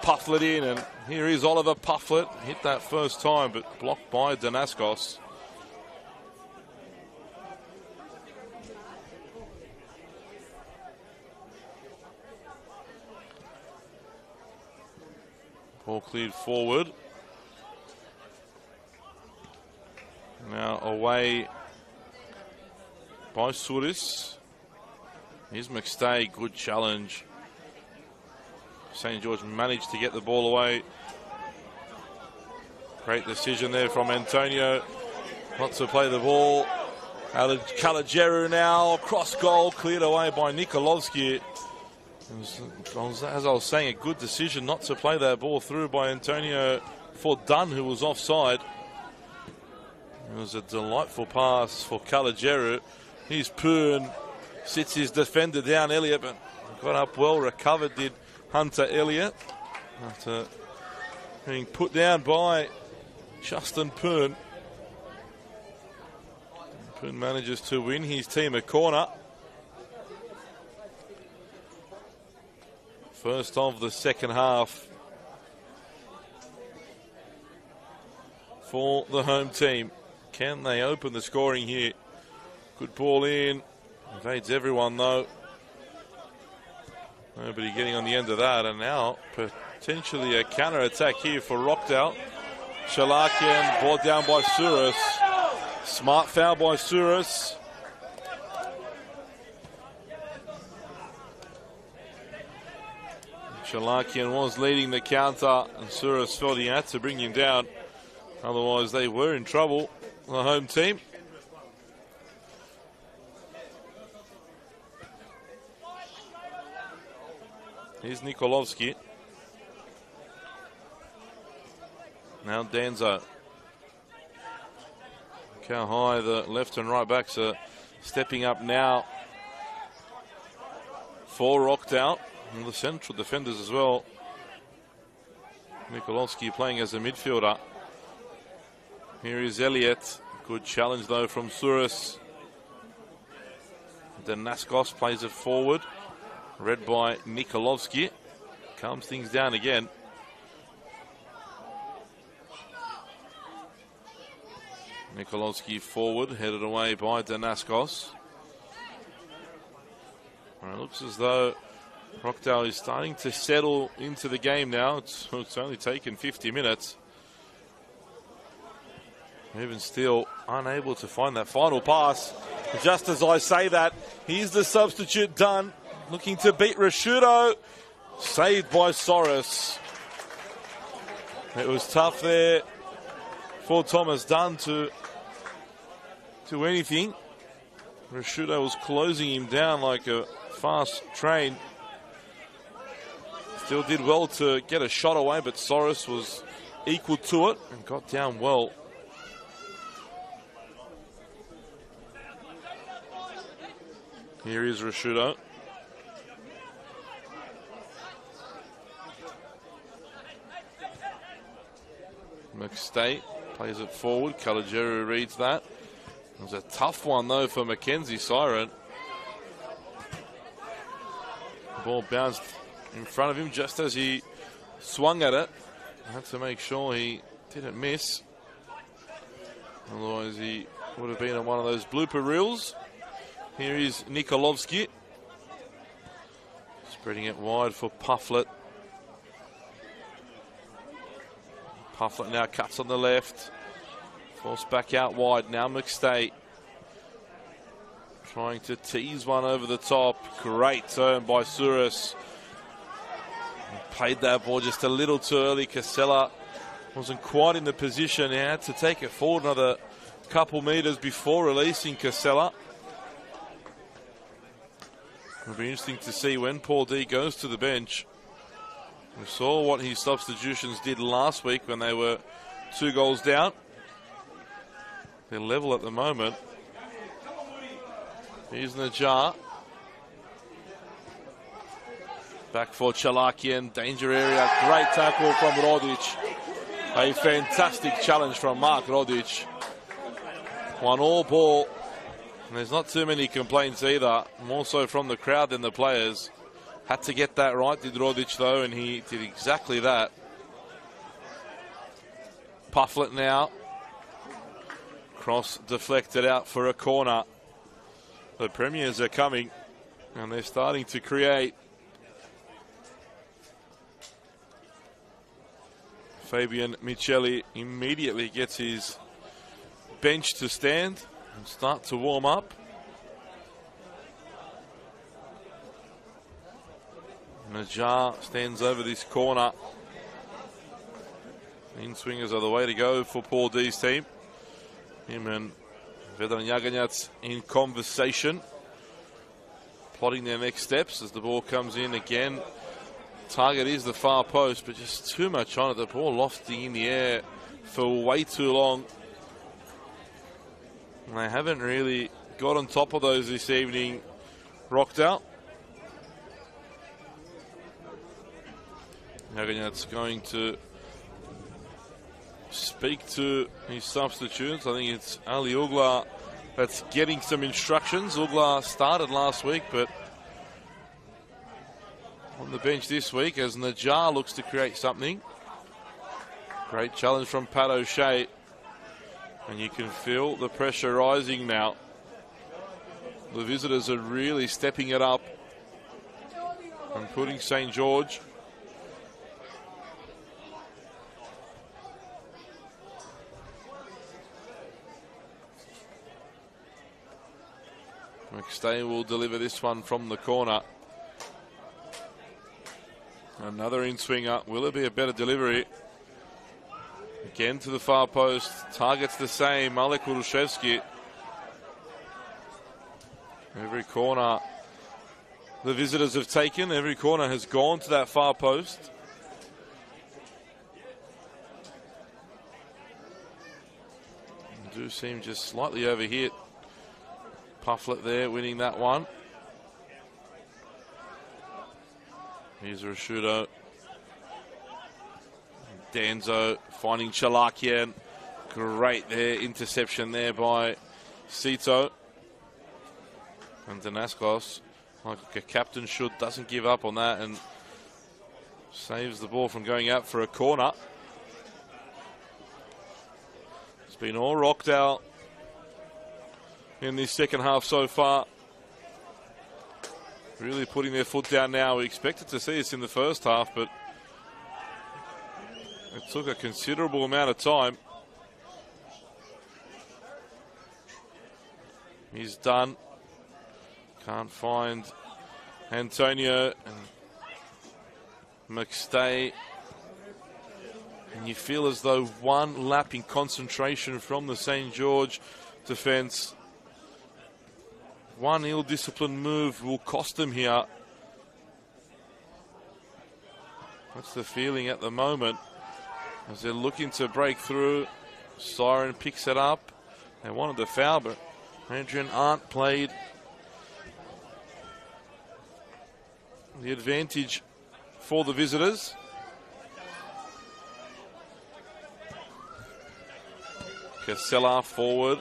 Pufflet in, and here is Oliver Pufflet. Hit that first time, but blocked by Danaskos. Ball cleared forward. Now away by Suris. Here's McStay, good challenge. St. George managed to get the ball away. Great decision there from Antonio not to play the ball. Calageru now, cross goal, cleared away by Nikolovsky. As I was saying, a good decision not to play that ball through by Antonio for Dunn, who was offside. It was a delightful pass for Calageru. Here's Poon, sits his defender down, Elliott, but got up well, recovered did Hunter Elliott after being put down by Justin Poon. Poon manages to win his team a corner. First of the second half for the home team. Can they open the scoring here? Good ball in. Evades everyone, though. Nobody getting on the end of that. And now Potentially a counter-attack here for Rockdale. Shalakian brought down by Souris. Smart foul by Souris. Shalakian was leading the counter, and Souris felt he had to bring him down. Otherwise, they were in trouble, the home team. Here's Nikolovsky. Now Danzo. Look how high the left and right backs are stepping up now for Rockdale. And the central defenders as well. Nikolovsky playing as a midfielder. Here is Elliott. Good challenge though from Souris. Danaskos plays it forward. Read by Nikolovsky. Calms things down again. Nikolovsky forward, headed away by Danaskos. And it looks as though Rockdale is starting to settle into the game now. It's only taken 50 minutes. Even still, unable to find that final pass. Just as I say that, here's the substitute Dunn, looking to beat Rashudo. Saved by Souris. It was tough there for Thomas Dunn to do anything. Rashudo was closing him down like a fast train. Still did well to get a shot away, but Souris was equal to it and got down well. Here is Rashudo. McState plays it forward. Calageru reads that. It was a tough one though for Mackenzie Siren. The ball bounced in front of him just as he swung at it. Had to make sure he didn't miss. Otherwise he would have been on one of those blooper reels. Here is Nikolovsky. Spreading it wide for Pufflet. Pufflet now cuts on the left. Forced back out wide. Now McState. Trying to tease one over the top. Great turn by Souris. Played that ball just a little too early. Casella wasn't quite in the position. He had to take it forward another couple meters before releasing Casella. It'll be interesting to see when Paul D goes to the bench. We saw what his substitutions did last week when they were 2 goals down. They're level at the moment. Here's Najar. Back for Chalakian. Danger area. Great tackle from Rodic. A fantastic challenge from Mark Rodic. 1-all ball. And there's not too many complaints either. More so from the crowd than the players. Had to get that right, did Rodic though, and he did exactly that. Pufflet now. Cross deflected out for a corner. The Premiers are coming, and they're starting to create. Fabian Micheli immediately gets his bench to stand and start to warm up. Najar stands over this corner. In-swingers are the way to go for Paul D's team. Him and Vedran Jaganjac in conversation, plotting their next steps as the ball comes in again. Target is the far post, but just too much on it. The ball lofting in the air for way too long. And they haven't really got on top of those this evening, Rockdale. Jaganjac's going to speak to his substitutes. I think it's Ali Ugla that's getting some instructions. Ugla started last week, but on the bench this week as Najar looks to create something. Great challenge from Pat O'Shea. And you can feel the pressure rising now. The visitors are really stepping it up and putting St. George McStay will deliver this one from the corner. Another in-swinger. Will it be a better delivery? Again to the far post. Target's the same. Malek Urushevsky. Every corner the visitors have taken, every corner has gone to that far post. Do seem just slightly overhit. Pufflet there winning that one. Here's Rashudo. Danzo finding Chalakian. Great there, interception there by Sito. And Danaskos, like a captain should, doesn't give up on that and saves the ball from going out for a corner. It's been all Rockdale in this second half so far. Really putting their foot down now. We expected to see this in the first half, but it took a considerable amount of time. He's done. Can't find Antonio and McStay. And you feel as though one lap in concentration from the St. George defence, one ill-disciplined move will cost them here. That's the feeling at the moment as they're looking to break through. Siren picks it up. They wanted the foul, but Adrian Arndt played the advantage for the visitors. Casella forward.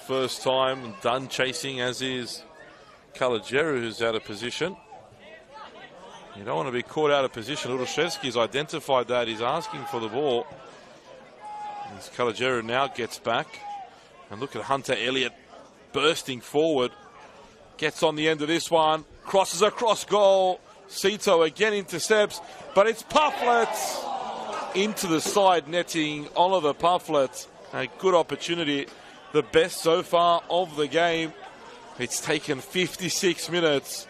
First time done chasing, as is Kalajeru, who's out of position. You don't want to be caught out of position. Urushevsky's identified that. He's asking for the ball. As Kalajeru now gets back. And look at Hunter Elliott bursting forward. Gets on the end of this one. Crosses across goal. Sito again intercepts. But it's Pufflet into the side netting. Oliver Pufflet. A good opportunity. The best so far of the game. It's taken 56 minutes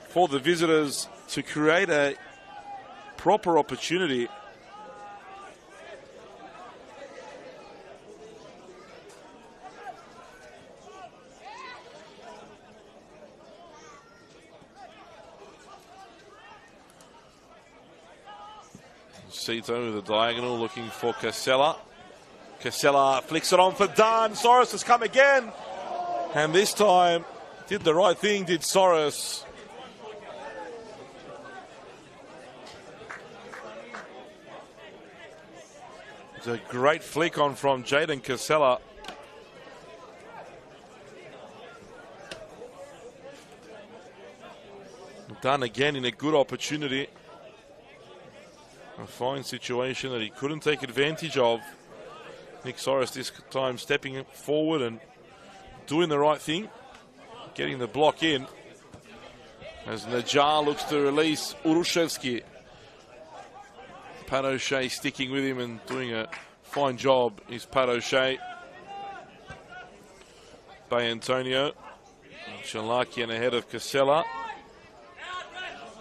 for the visitors to create a proper opportunity. Sito with a diagonal looking for Casella. Casella flicks it on for Dunn. Soros has come again. And this time did the right thing, did Soros. It's a great flick on from Jaden Casella. Dunn again in a good opportunity. A fine situation that he couldn't take advantage of. Nick Soros this time stepping forward and doing the right thing, getting the block in. As Najjar looks to release Urushevsky. Pat O'Shea sticking with him and doing a fine job is Pat O'Shea. Bay Antonio. Chalakian ahead of Casella.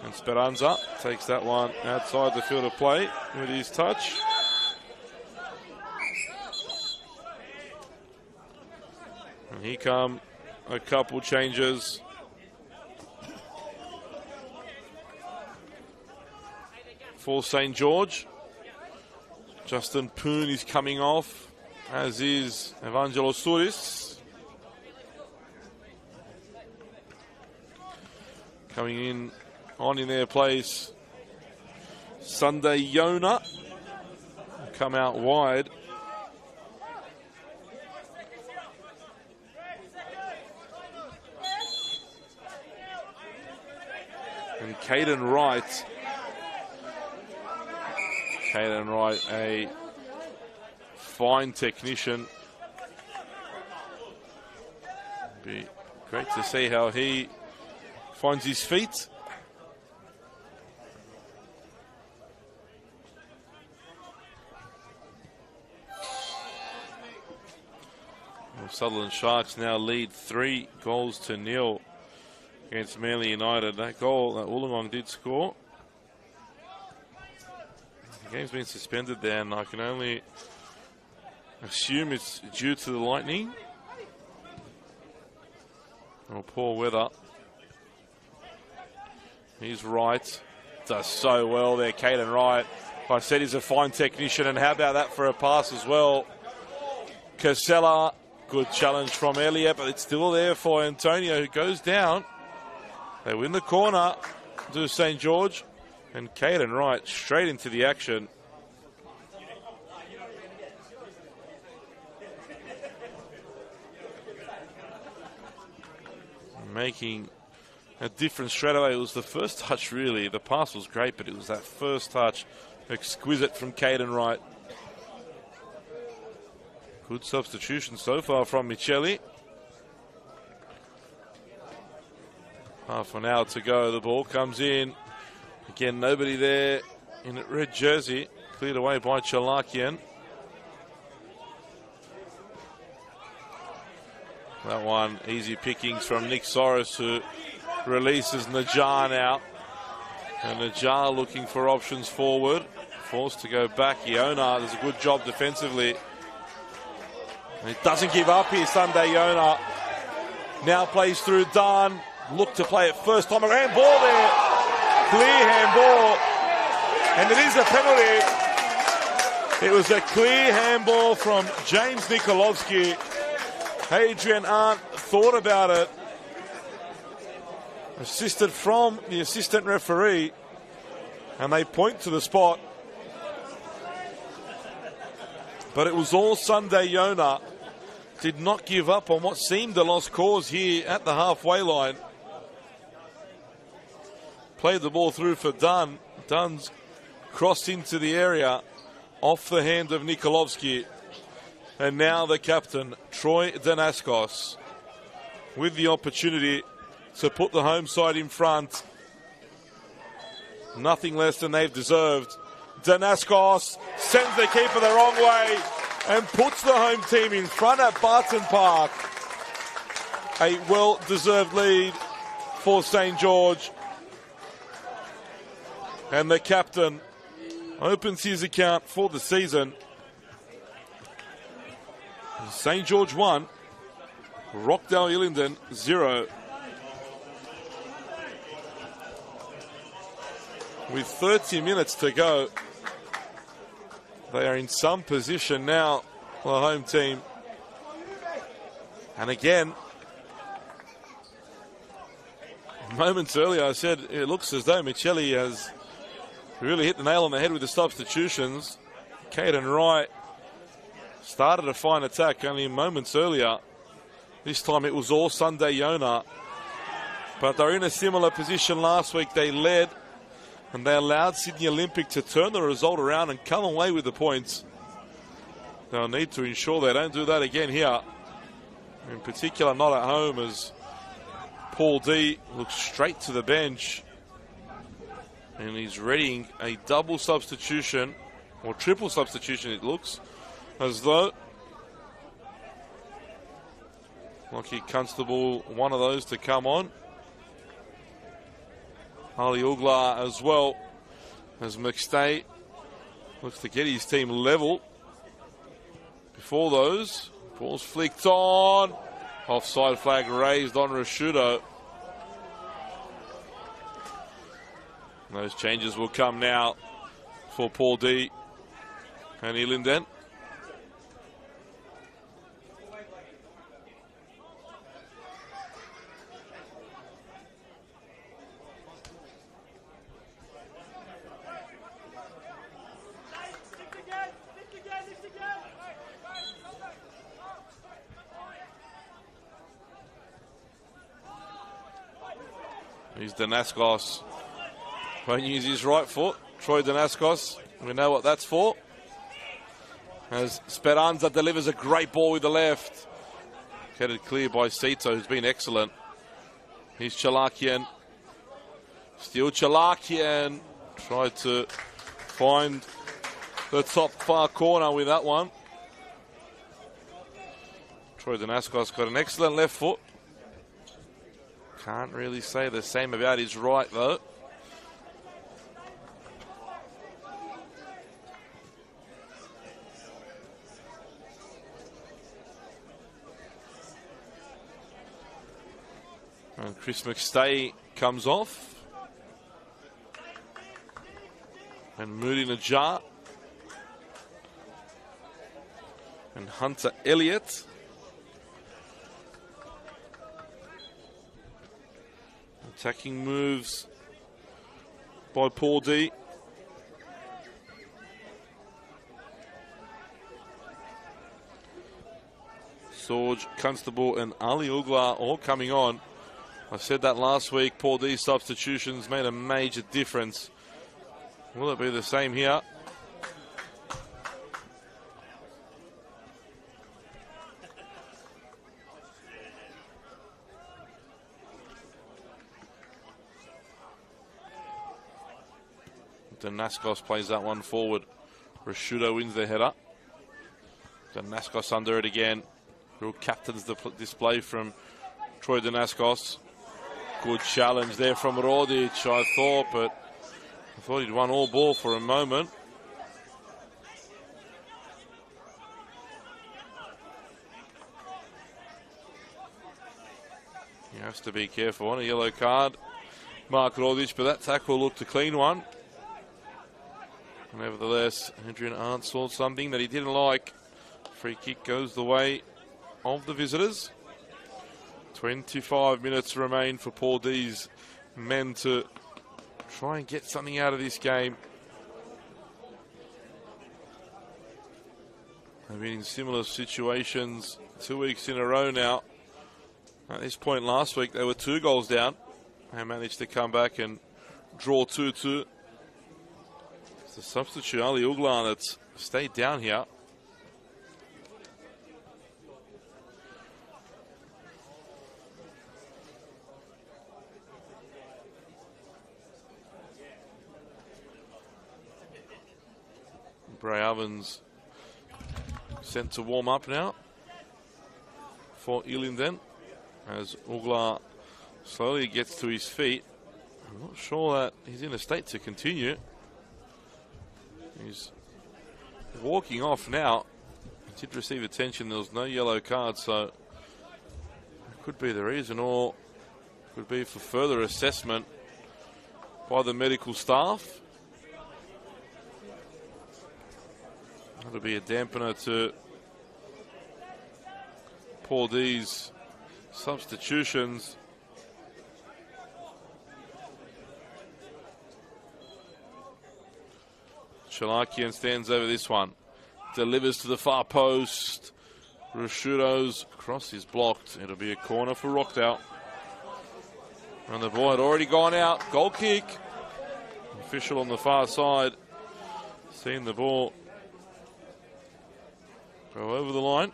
And Speranza takes that one outside the field of play with his touch. And here come a couple changes. For St. George. Justin Poon is coming off, as is Evangelos Souris. Coming in on in their place, Sunday Yona. Come out wide. And Caden Wright. Caden Wright, a fine technician. Be great to see how he finds his feet. Well, Sutherland Sharks now lead 3-0 against Manly United. That goal that Wollongong did score. The game's been suspended there, and I can only assume it's due to the lightning or poor weather. He's right. Does so well there, Caden Wright. I said he's a fine technician, and how about that for a pass as well? Casella, good challenge from Elliott, but it's still there for Antonio, who goes down. They win the corner to St. George, and Caden Wright straight into the action. Making a difference straight away. It was the first touch, really. The pass was great, but it was that first touch. Exquisite from Caden Wright. Good substitution so far from Micheli. Half an hour to go. The ball comes in. Again, nobody there in a red jersey. Cleared away by Chalakian. That one, easy pickings from Nick Soros, who releases Najjar now. And Najjar looking for options forward. Forced to go back. Iona does a good job defensively. And he doesn't give up here, Sunday Iona. Now plays through Dunn. Look to play it first time. A handball there. Clear handball. And it is a penalty. It was a clear handball from James Nikolovsky. Adrian Arndt thought about it. Assisted from the assistant referee. And they point to the spot. But it was all Sunday Iona. Did not give up on what seemed a lost cause here at the halfway line. Played the ball through for Dunn. Dunn's crossed into the area off the hand of Nikolovsky. And now the captain, Troy Danaskos, with the opportunity to put the home side in front. Nothing less than they've deserved. Danaskos sends the keeper the wrong way and puts the home team in front at Barton Park. A well-deserved lead for St. George. And the captain opens his account for the season. St. George 1, Rockdale Ilinden 0. With 30 minutes to go, they are in some position now, the home team. And again, moments earlier I said it looks as though Micheli has really hit the nail on the head with the substitutions. Caden Wright started a fine attack only moments earlier. This time it was all Sunday Iona. But they're in a similar position last week. They led and they allowed Sydney Olympic to turn the result around and come away with the points. They'll need to ensure they don't do that again here. In particular, not at home, as Paul D looks straight to the bench. And he's readying a double substitution, or triple substitution it looks, as though. Lucky Constable, one of those to come on. Ali Ugla as well, as McStay looks to get his team level. Before those, ball's flicked on. Offside flag raised on Rashudo. Those changes will come now for Paul D and Ilinden. Here's Danaskos. Won't use his right foot. Troy Danaskos, we know what that's for. As Speranza delivers a great ball with the left. Headed clear by Sito, who's been excellent. Here's Chalakian. Still Chalakian. Tried to find the top far corner with that one. Troy Danaskos got an excellent left foot. Can't really say the same about his right, though. And Chris McStay comes off. And Moody Najjar. And Hunter Elliott. Attacking moves by Paul D. Sorge, Constable and Ali Ugla all coming on. I said that last week. Paul D's substitutions made a major difference. Will it be the same here? Danaskos plays that one forward. Rashudo wins the header. Danaskos under it again. Real captain's display from Troy Danaskos. Good challenge there from Rodic, I thought, but I thought he'd won all ball for a moment. He has to be careful on a yellow card. Mark Rodic, but that tackle looked a clean one. Nevertheless, Adrian Arndt saw something that he didn't like. Free kick goes the way of the visitors. 25 minutes remain for Paul D's men to try and get something out of this game. They've been in similar situations 2 weeks in a row now. At this point last week, they were 2 goals down and managed to come back and draw 2-2. The substitute Ali Uglan that's stayed down here. Bray Ovens sent to warm up now for Ilinden as Ugla slowly gets to his feet. I'm not sure that he's in a state to continue. He's walking off now. He did receive attention. There was no yellow card, so that could be the reason, or could be for further assessment by the medical staff. That'll be a dampener to Paul D's substitutions. Chalakian stands over this one. Delivers to the far post. Rashudo's cross is blocked. It'll be a corner for Rockdale. And the ball had already gone out. Goal kick. Official on the far side. Seeing the ball go over the line.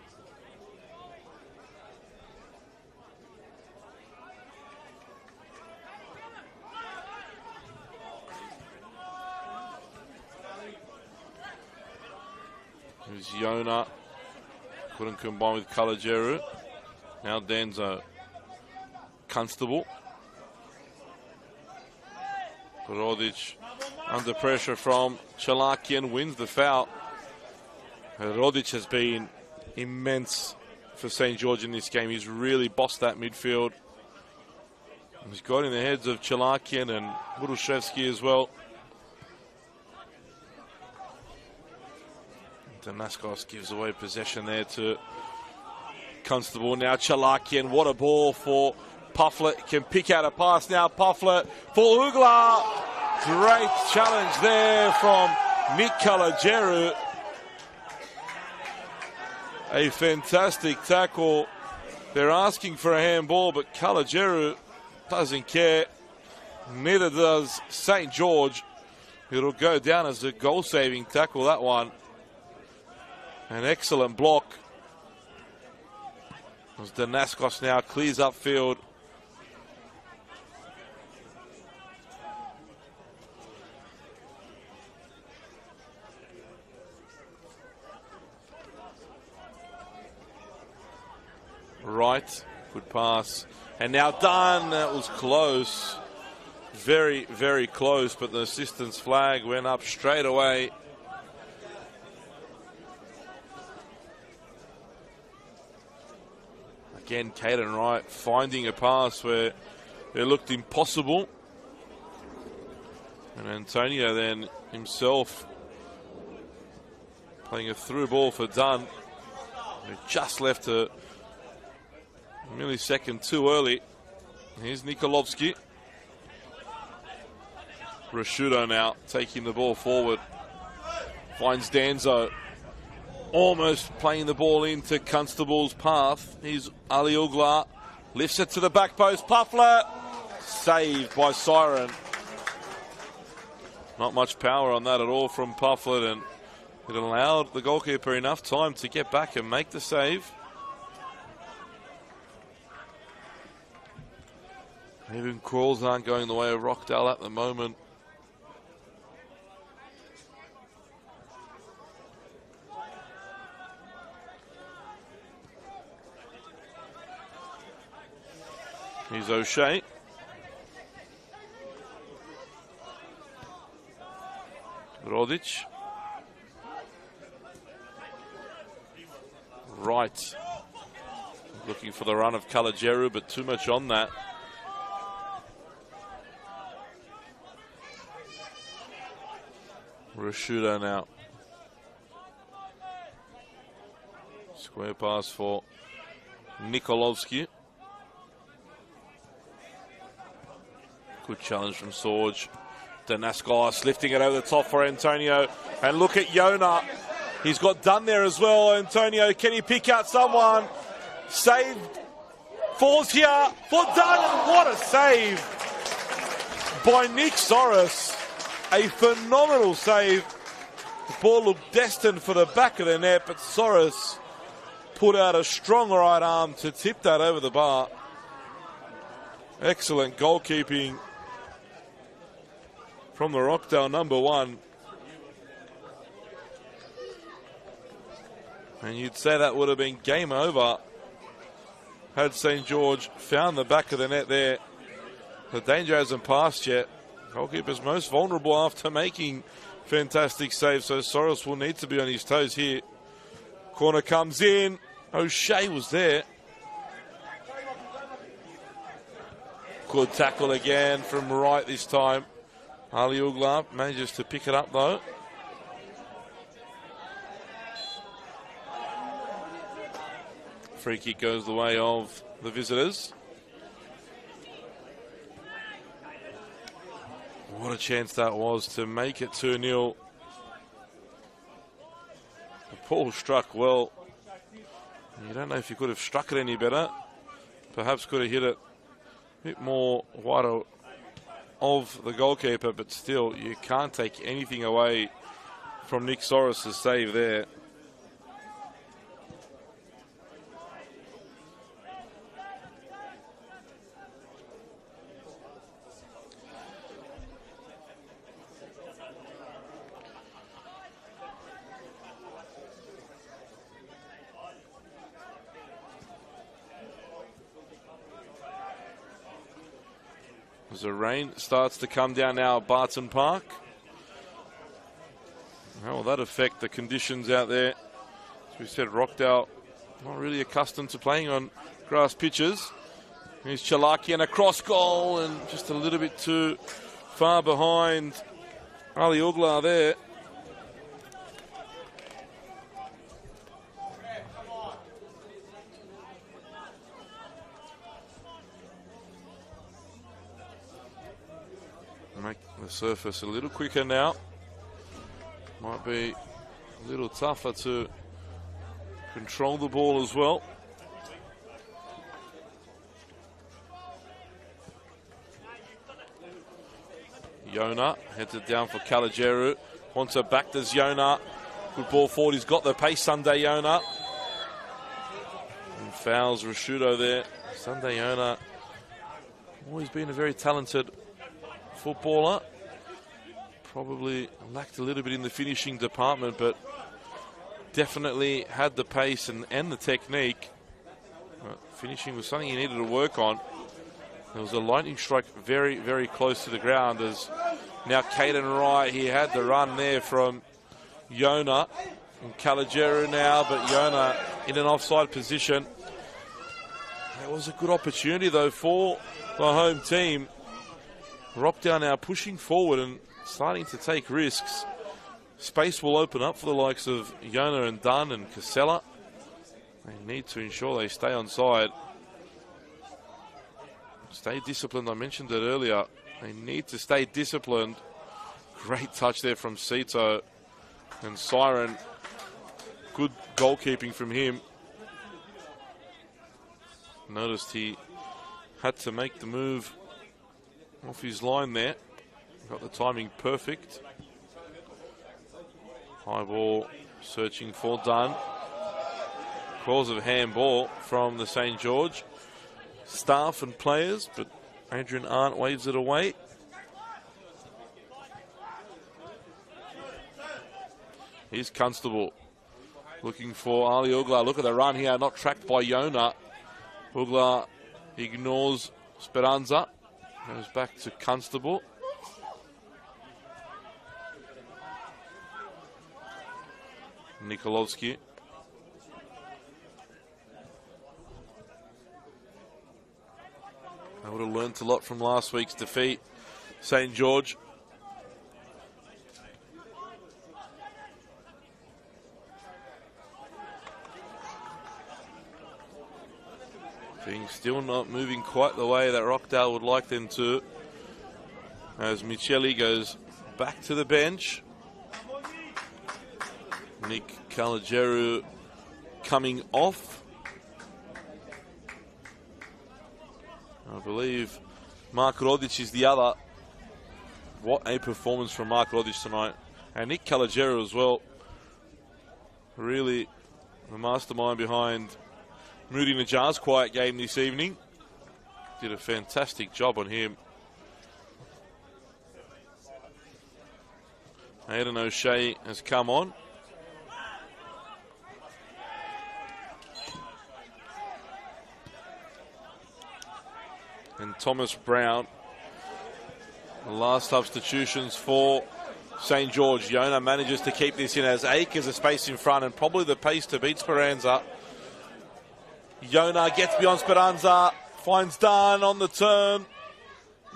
There's Yona. Couldn't combine with Kalajeru. Now Denzo. Constable. Rodic under pressure from Chalakian, wins the foul. Rodic has been immense for St. George in this game. He's really bossed that midfield. He's got in the heads of Chalakian and Burushevsky as well. Danaskos gives away possession there to Constable. Now Chalakian, what a ball for Pufflet. Can pick out a pass now. Pufflet for Ugla. Great challenge there from Nick Kalajeru. A fantastic tackle. They're asking for a handball, but Kalajeru doesn't care. Neither does St. George. It'll go down as a goal-saving tackle, that one. An excellent block. As Danaskos now clears upfield. right. Good pass. And now done. That was close. Very, very close, but the assistant's flag went up straight away. Again, Caden Wright finding a pass where it looked impossible. And Antonio then himself playing a through ball for Dunn. He just left a millisecond too early. Here's Nikolovsky. Rashudo now taking the ball forward. Finds Danzo. Almost playing the ball into Constable's path. Here's Ali Ugla. Lifts it to the back post. Puffler. Saved by Siren. Not much power on that at all from Pufflet, and it allowed the goalkeeper enough time to get back and make the save. Even calls aren't going the way of Rockdale at the moment. Here's O'Shea. Rodic. Right. Looking for the run of Kalajeru, but too much on that. Rashudo now. Square pass for Nikolovsky. Good challenge from Sorge. Danaskos lifting it over the top for Antonio. And look at Yona. He's got Dunn there as well. Antonio, can he pick out someone? Saved. Falls here for Dunn. What a save by Nick Soros. A phenomenal save. The ball looked destined for the back of the net, but Soros put out a strong right arm to tip that over the bar. Excellent goalkeeping from the Rockdale number one. And you'd say that would have been game over had St. George found the back of the net there. The danger hasn't passed yet. Goalkeeper's most vulnerable after making fantastic saves, so Soros will need to be on his toes here. Corner comes in. O'Shea was there. Good tackle again from right this time. Ali Ugla manages to pick it up though. Free kick goes the way of the visitors. What a chance that was to make it 2-0. The ball struck well. You don't know if you could have struck it any better. Perhaps could have hit it a bit more wider of the goalkeeper, but still, you can't take anything away from Nick Soros' save there. As the rain starts to come down now at Barton Park. How will that affect the conditions out there? As we said, Rockdale not really accustomed to playing on grass pitches. Here's Chalaki and a cross goal, and just a little bit too far behind Ali Ugla there. Make the surface a little quicker now. Might be a little tougher to control the ball as well. Yona heads it down for Kalajeru. Wants it back to Yona. Good ball forward. He's got the pace, Sunday Yona. And fouls Rashudo there. Sunday Yona always been a very talented footballer. Probably lacked a little bit in the finishing department, but definitely had the pace and the technique. finishing was something he needed to work on. There was a lightning strike very, very close to the ground. As now Caden Wright, he had the run there from Yona and Caligeru now, but Yona in an offside position. It was a good opportunity though for the home team. Rockdale now pushing forward and starting to take risks. Space will open up for the likes of Yona and Dunn and Casella. They need to ensure they stay on side. Stay disciplined, I mentioned it earlier. They need to stay disciplined. Great touch there from Sito. And Siren, good goalkeeping from him. Noticed he had to make the move off his line there. Got the timing perfect. High ball, searching for Dunn. Calls of handball from the St. George staff and players, but Adrian Arndt waves it away. Here's Constable looking for Ali Ugla. Look at the run here, not tracked by Yona. Ugla ignores Speranza. Goes back to Constable. Nikolovsky. I would have learnt a lot from last week's defeat. St. George. Things still not moving quite the way that Rockdale would like them to. As Micheli goes back to the bench. Nick Caligeru coming off. I believe Mark Rodic is the other. What a performance from Mark Rodic tonight. And Nick Caligeru as well. Really the mastermind behind Moody Najjar's quiet game this evening. Did a fantastic job on him. Aidan O'Shea has come on. And Thomas Brown. The last substitutions for St. George. Yona manages to keep this in as Akers a space in front and probably the pace to beat Speranza. Yona gets beyond Speranza, finds Dunn on the turn.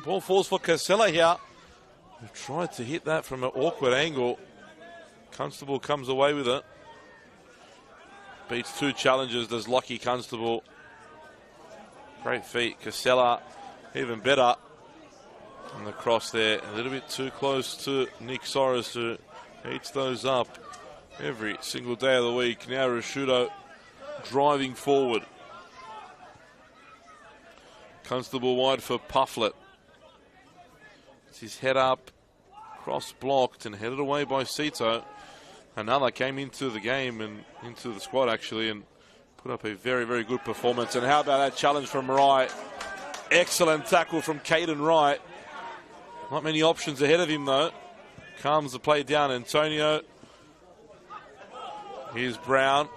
Ball falls for Casella here. Who tried to hit that from an awkward angle. Constable comes away with it. Beats two challenges, does Lucky Constable. Great feet. Casella, even better. And the cross there, a little bit too close to Nick Soros, who eats those up every single day of the week. Now Rashudo driving forward. Constable wide for Pufflet. It's his head up, cross blocked and headed away by Sito. Another came into the game and into the squad actually and put up a very, very good performance. And how about that challenge from Wright? Excellent tackle from Caden Wright. Not many options ahead of him though. Calms the play down, Antonio. Here's Brown.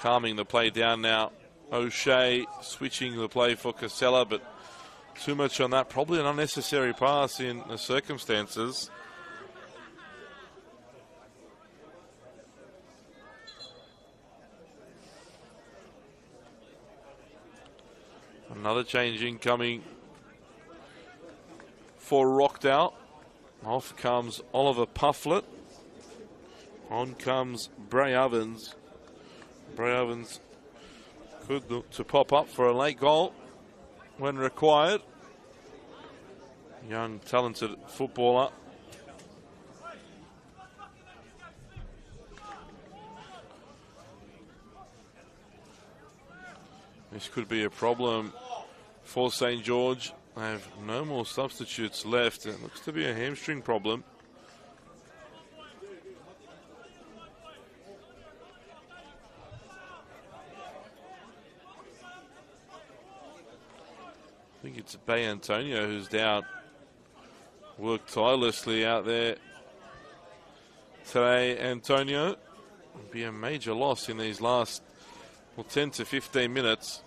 Calming the play down now. O'Shea switching the play for Casella, but too much on that. Probably an unnecessary pass in the circumstances. Another change incoming for Rockdale. Off comes Oliver Pufflet. On comes Bray Ovens. Bray Ovens could look to pop up for a late goal when required. Young, talented footballer. This could be a problem for St. George. They have no more substitutes left. It looks to be a hamstring problem. I think it's Bay Antonio who's down. Worked tirelessly out there today, Antonio. It'll be a major loss in these last well, 10 to 15 minutes.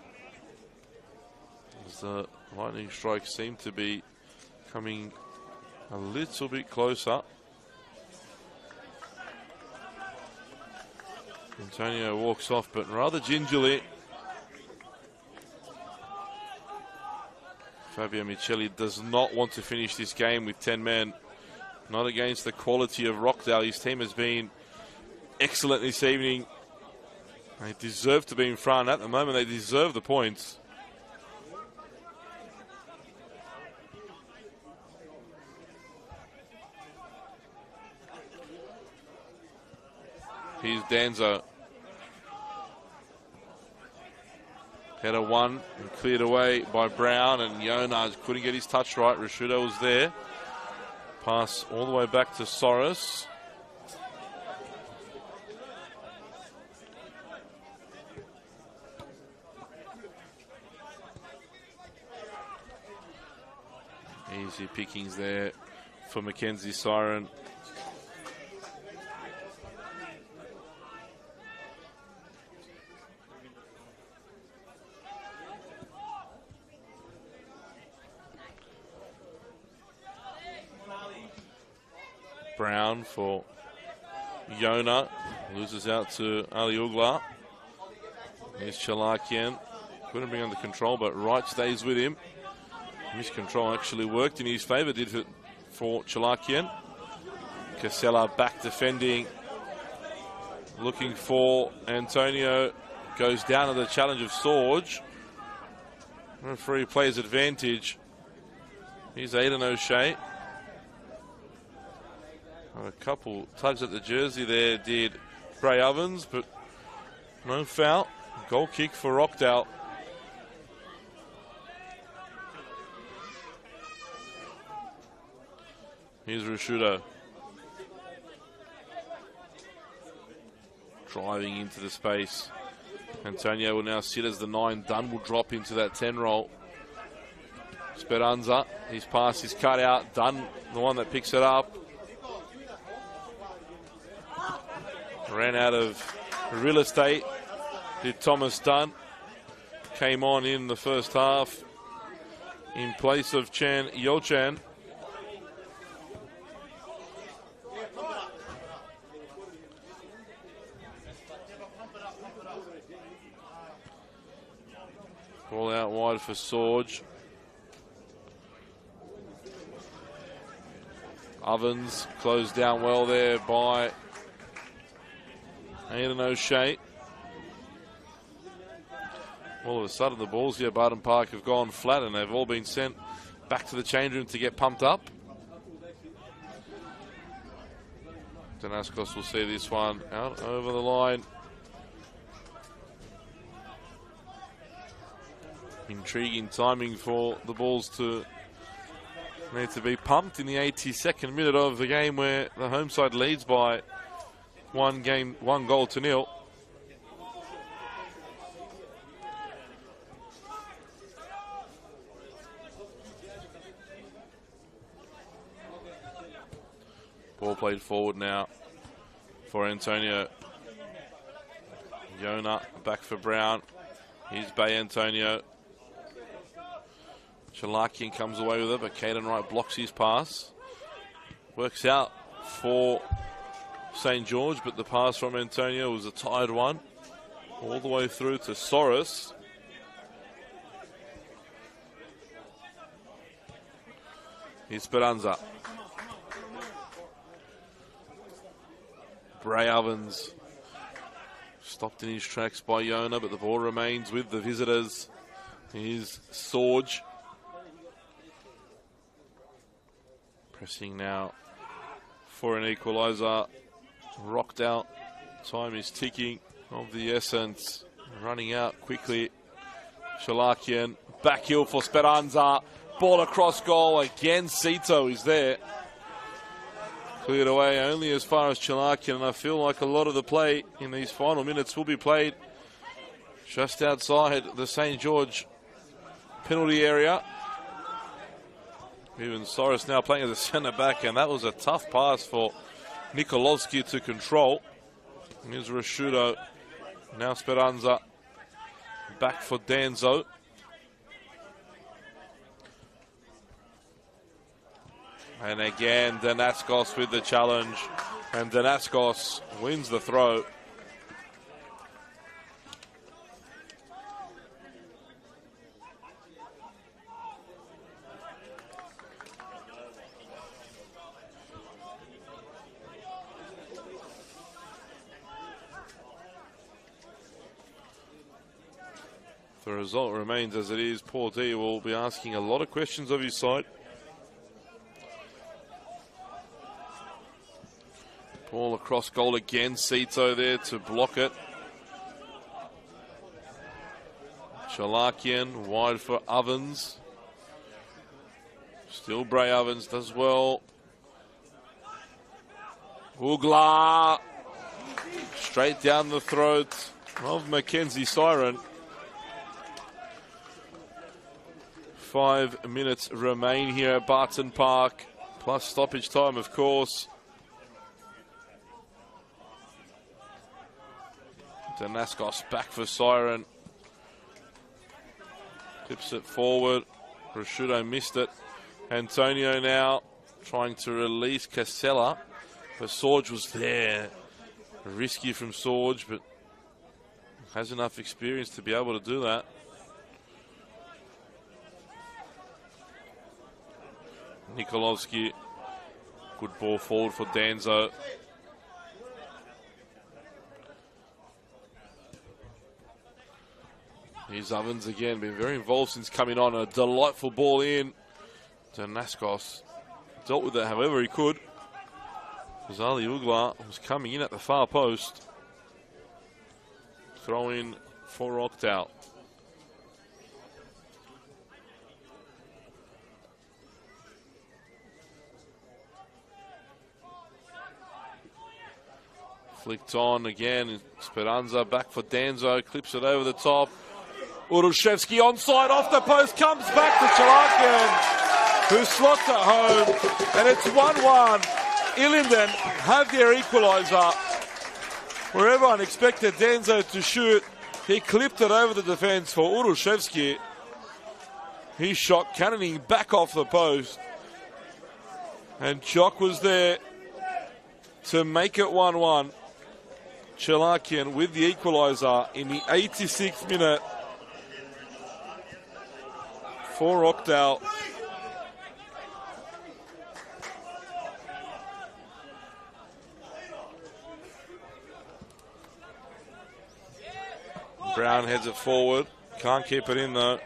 As the lightning strikes seem to be coming a little bit closer. Antonio walks off, but rather gingerly. Fabio Micheli does not want to finish this game with 10 men. Not against the quality of Rockdale. His team has been excellent this evening. They deserve to be in front. At the moment, they deserve the points. Here's Danzo. Header one and cleared away by Brown, and Jonas couldn't get his touch right. Rashudo was there. Pass all the way back to Soros. Easy pickings there for Mackenzie Siren. Brown for Yona, loses out to Ali Ugla. Here's Chalakian, couldn't bring under control, but Wright stays with him. Miscontrol actually worked in his favour, did it for Chalakian. Casella back defending, looking for Antonio, goes down to the challenge of Sorge. Referee plays advantage. Here's Aidan O'Shea. A couple tugs at the jersey there did Bray Ovens, but no foul. Goal kick for Rockdale. Here's Rashudo. Driving into the space. Antonio will now sit as the 9. Dunn will drop into that 10 role. Speranza, his pass is cut out. Dunn, the one that picks it up. Ran out of real estate, did Thomas Dunn. Came on in the first half in place of Chan Yochan. Ball out wide for Sorge. Ovens closed down well there by Aidan O'Shea. All of a sudden the balls here at Barton Park have gone flat and they've all been sent back to the change room to get pumped up. Danaskos will see this one out over the line. Intriguing timing for the balls to need to be pumped in the 82nd minute of the game, where the home side leads by one goal to nil. Ball played forward now for Antonio. Yona back for Brown. Here's Bay Antonio. Chalakian comes away with it, but Caden Wright blocks his pass. Works out for St. George, but the pass from Antonio was a tired one. All the way through to Soros. Here's Speranza. Bray Ovens stopped in his tracks by Yona, but the ball remains with the visitors. Here's Sorge. Pressing now for an equalizer. Rockdale, time is ticking of the essence. Running out quickly. Chalakian, back heel for Speranza. Ball across goal again. Sito is there. Cleared away only as far as Chalakian, and I feel like a lot of the play in these final minutes will be played just outside the St. George penalty area. Even Soros now playing as a centre back, and that was a tough pass for Nikolovsky to control. Here's Rashudo. Now Speranza. back for Danzo. And again, Danaskos with the challenge. And Danaskos wins the throw. The result remains as it is. Paul D will be asking a lot of questions of his side. Ball across goal again. Sito there to block it. Chalakian wide for Ovens. Still Bray Ovens does well. Ugla. Straight down the throat of Mackenzie Siren. 5 minutes remain here at Barton Park, plus stoppage time, of course. Danaskos back for Siren. Clips it forward. Prosciutto missed it. Antonio now trying to release Casella, but Sorge was there. Risky from Sorge, but has enough experience to be able to do that. Nikolovsky, good ball forward for Danzo. Here's Ovens again, been very involved since coming on. A delightful ball in. Danaskos dealt with it however he could. Ali Ugla was coming in at the far post. Throw in for Rockdale. Flicked on again. Speranza back for Danzo. Clips it over the top. Urushevsky onside off the post. Comes back to Chalakian, who slots it home. And it's 1-1. Ilinden have their equalizer. Where everyone expected Danzo to shoot, he clipped it over the defence for Urushevsky. He shot cannoning back off the post. And Jock was there to make it 1-1. Chalakian with the equaliser in the 86th minute for Rockdale. Brown heads it forward. Can't keep it in though.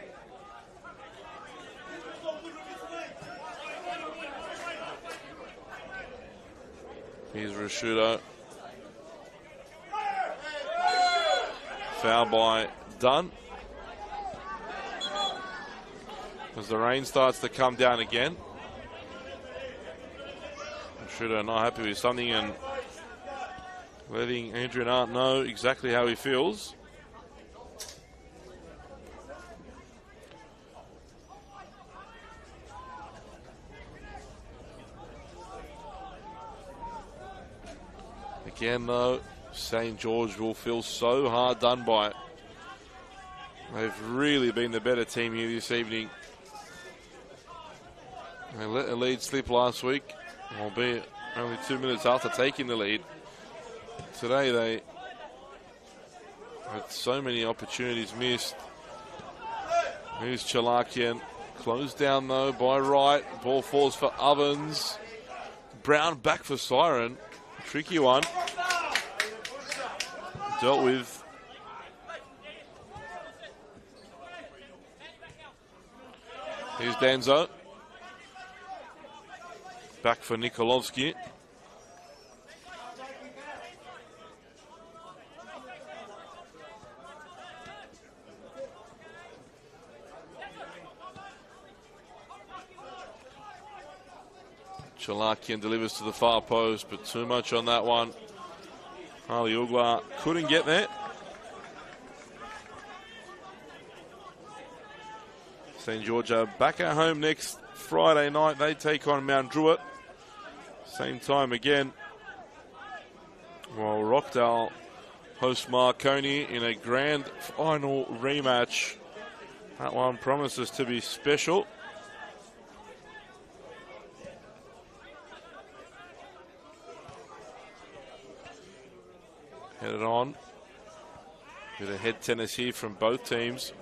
Here's Prosciutto. Foul by Dunn. As the rain starts to come down again. Prosciutto not happy with something and letting Adrian Arndt know exactly how he feels. Again though, St. George will feel so hard done by. They've really been the better team here this evening. They let the lead slip last week, albeit only 2 minutes after taking the lead. Today they had so many opportunities missed. Here's Chalakian. Closed down though by Wright. Ball falls for Ovens. Brown back for Siren. Tricky one. Dealt with. Here's Danzo. Back for Nikolovsky. Chalakian delivers to the far post, but too much on that one. Ali Ugla couldn't get there. St. George are back at home next Friday night. They take on Mount Druitt. Same time again. While Rockdale host Marconi in a grand final rematch. That one promises to be special. Headed on. Bit of head tennis here from both teams.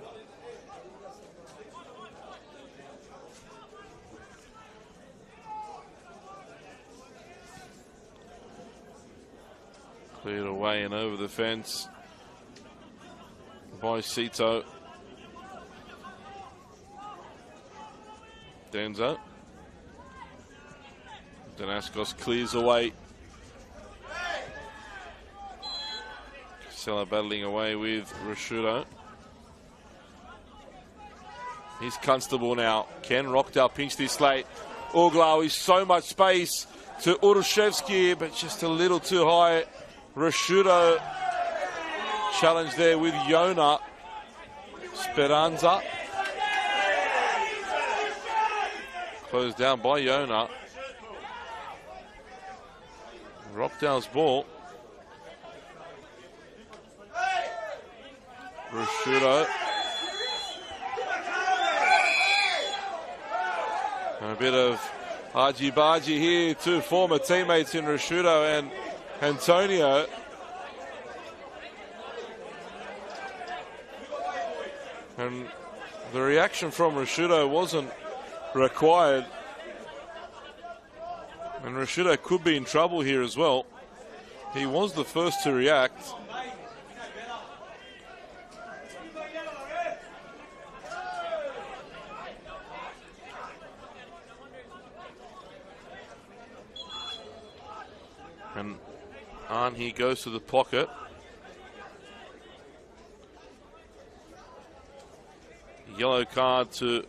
Cleared away and over the fence by Sito. Denzo. Danaskos clears away. Sella battling away with Rashudo. Here's Constable now. Can Rockdale pinch this late? Uglawi, so much space to Urushevsky, but just a little too high. Rashudo challenge there with Yona. Speranza. Closed down by Yona. Rockdale's ball. Rashudo. And a bit of argy-bargy here. Two former teammates in Rashudo and Antonio. And the reaction from Rashudo wasn't required. And Rashudo could be in trouble here as well. He was the first to react. And on he goes to the pocket. Yellow card to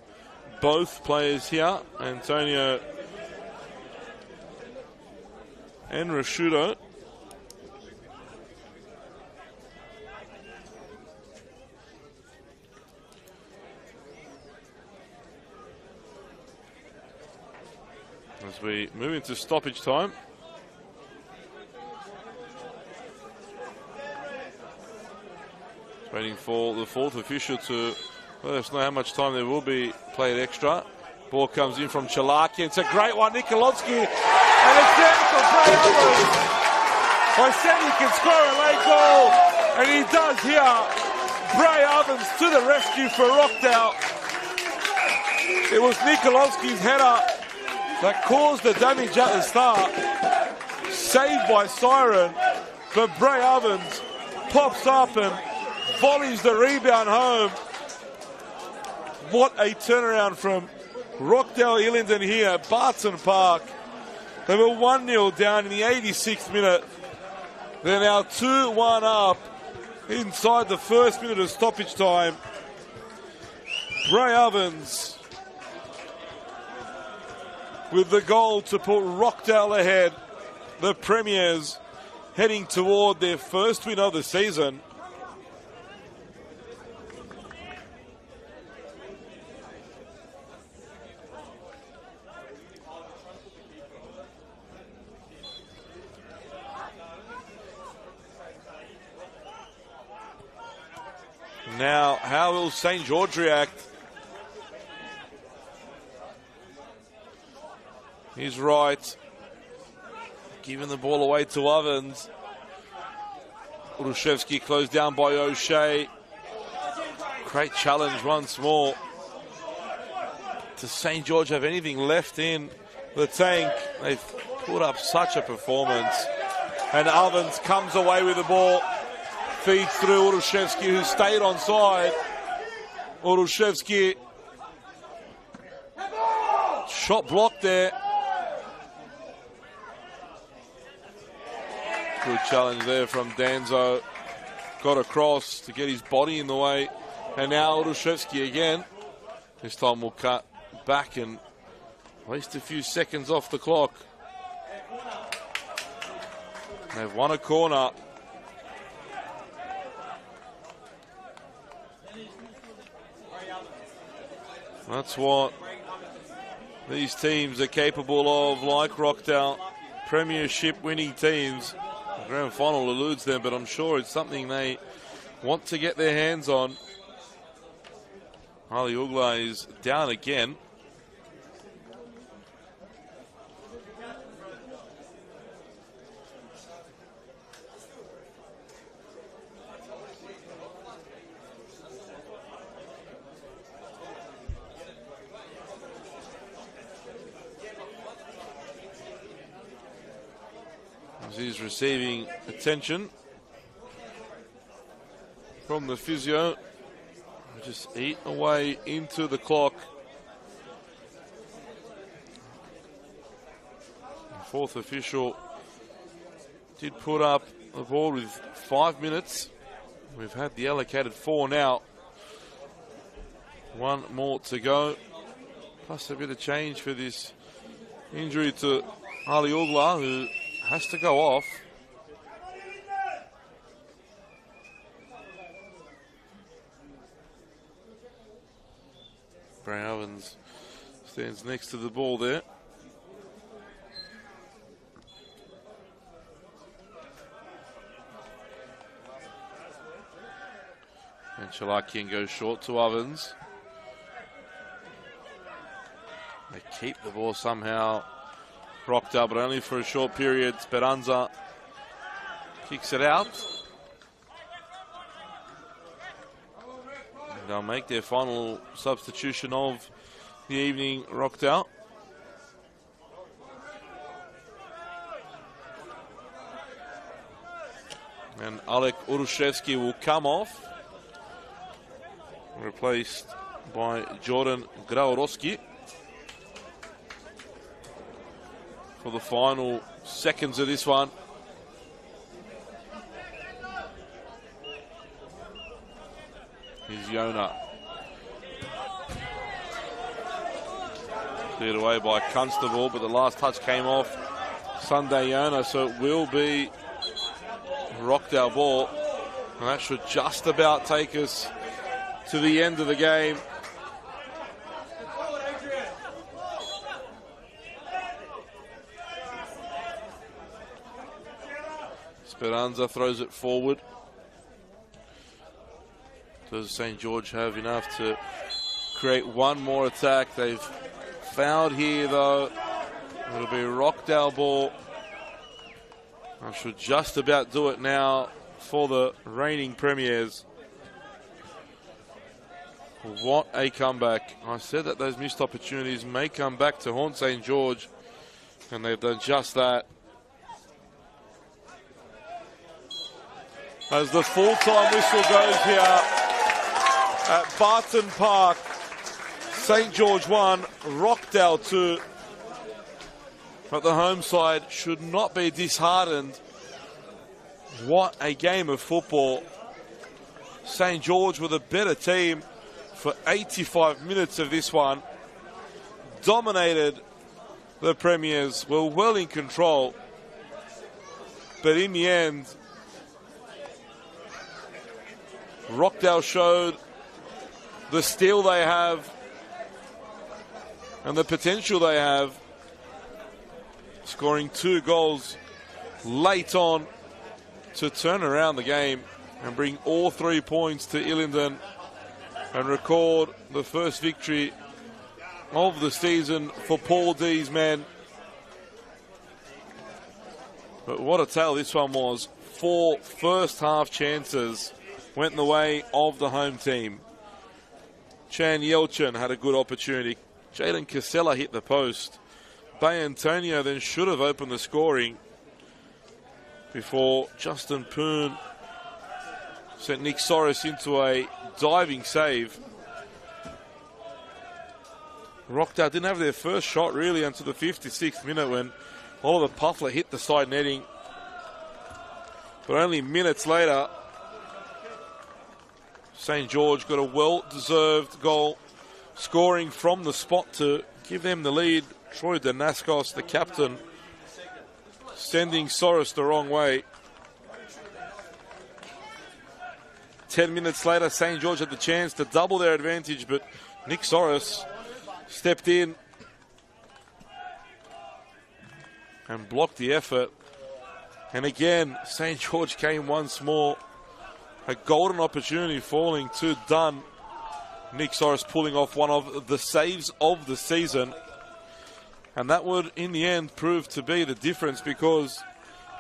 both players here, Antonio and Rashudo. As we move into stoppage time. Waiting for the fourth official to let us know how much time there will be played extra. Ball comes in from Chalaki. It's a great one, Nikolovsky. And it's there for Bray Ovens. I said he can score a late goal, and he does here. Bray Ovens to the rescue for Rockdale. It was Nikolovsky's header that caused the damage at the start. Saved by Siren, but Bray Ovens pops up and volleys the rebound home. What a turnaround from Rockdale Ilinden here at Barton Park. They were 1-0 down in the 86th minute. They're now 2-1 up inside the first minute of stoppage time. Bray Ovens with the goal to put Rockdale ahead. The Premiers heading toward their first win of the season. Now, how will St. George react? He's right. Giving the ball away to Ovens. Urushevsky closed down by O'Shea. Great challenge once more. Does St. George have anything left in the tank? They've put up such a performance. And Ovens comes away with the ball. Feeds through Urushevsky, who stayed on side. Urushevsky. Shot blocked there. Good challenge there from Danzo. Got across to get his body in the way. And now Urushevsky again. This time we'll cut back and waste a few seconds off the clock. They've won a corner. That's what these teams are capable of, like Rockdale. Premiership winning teams, Grand final eludes them, but I'm sure it's something they want to get their hands on. Ali Ugla is down again. As he's receiving attention from the physio. Just eating away into the clock. The fourth official did put up the ball with 5 minutes. We've had the allocated 4 now. 1 more to go. Plus a bit of change for this injury to Ali Ugla, who has to go off. Brian Ovens stands next to the ball there. And Chalakian goes short to Ovens. They keep the ball somehow. Rockdale, but only for a short period. Speranza kicks it out. They'll make their final substitution of the evening, Rockdale. And Alek Urushevsky will come off, replaced by Jordan Graorowski for the final seconds of this one. Here's Yona. Cleared away by Constable, but the last touch came off Sunday Yona, so it will be Rockdale ball. And that should just about take us to the end of the game. Speranza throws it forward. Does St. George have enough to create one more attack? They've fouled here, though. It'll be Rockdale ball. I should just about do it now for the reigning premiers. What a comeback. I said that those missed opportunities may come back to haunt St. George, and they've done just that. As the full-time whistle goes here at Barton Park, St. George 1, Rockdale 2. But the home side should not be disheartened. What a game of football. St. George were the better team for 85 minutes of this one. Dominated the premiers, were well in control. But in the end, Rockdale showed the steel they have and the potential they have, scoring 2 goals late on to turn around the game and bring all 3 points to Ilinden and record the first victory of the season for Paul D's men. But what a tale this one was. 4 first half chances went in the way of the home team. Chan Yelchin had a good opportunity. Jaden Casella hit the post. Bay Antonio then should have opened the scoring before Justin Poon sent Nick Soros into a diving save. Rockdale didn't have their first shot really until the 56th minute when Oliver Puffler hit the side netting. But only minutes later, St. George got a well-deserved goal, scoring from the spot to give them the lead. Troy Danaskos, the captain, sending Soros the wrong way. 10 minutes later, St. George had the chance to double their advantage, but Nick Soros stepped in and blocked the effort. And again, St. George came once more. A golden opportunity falling to Dunn. Nick Soros pulling off one of the saves of the season. And that would, in the end, prove to be the difference, because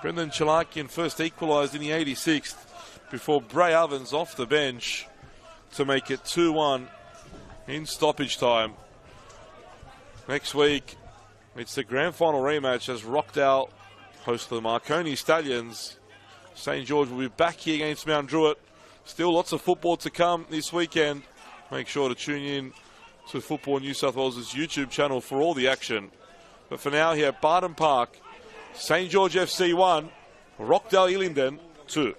Brendan Chalakian first equalised in the 86th before Bray Ovens off the bench to make it 2-1 in stoppage time. Next week, it's the grand final rematch as Rockdale host the Marconi Stallions. St. George will be back here against Mount Druitt. Still lots of football to come this weekend. Make sure to tune in to Football New South Wales' YouTube channel for all the action. But for now, here at Barton Park, St. George FC 1, Rockdale Ilinden 2.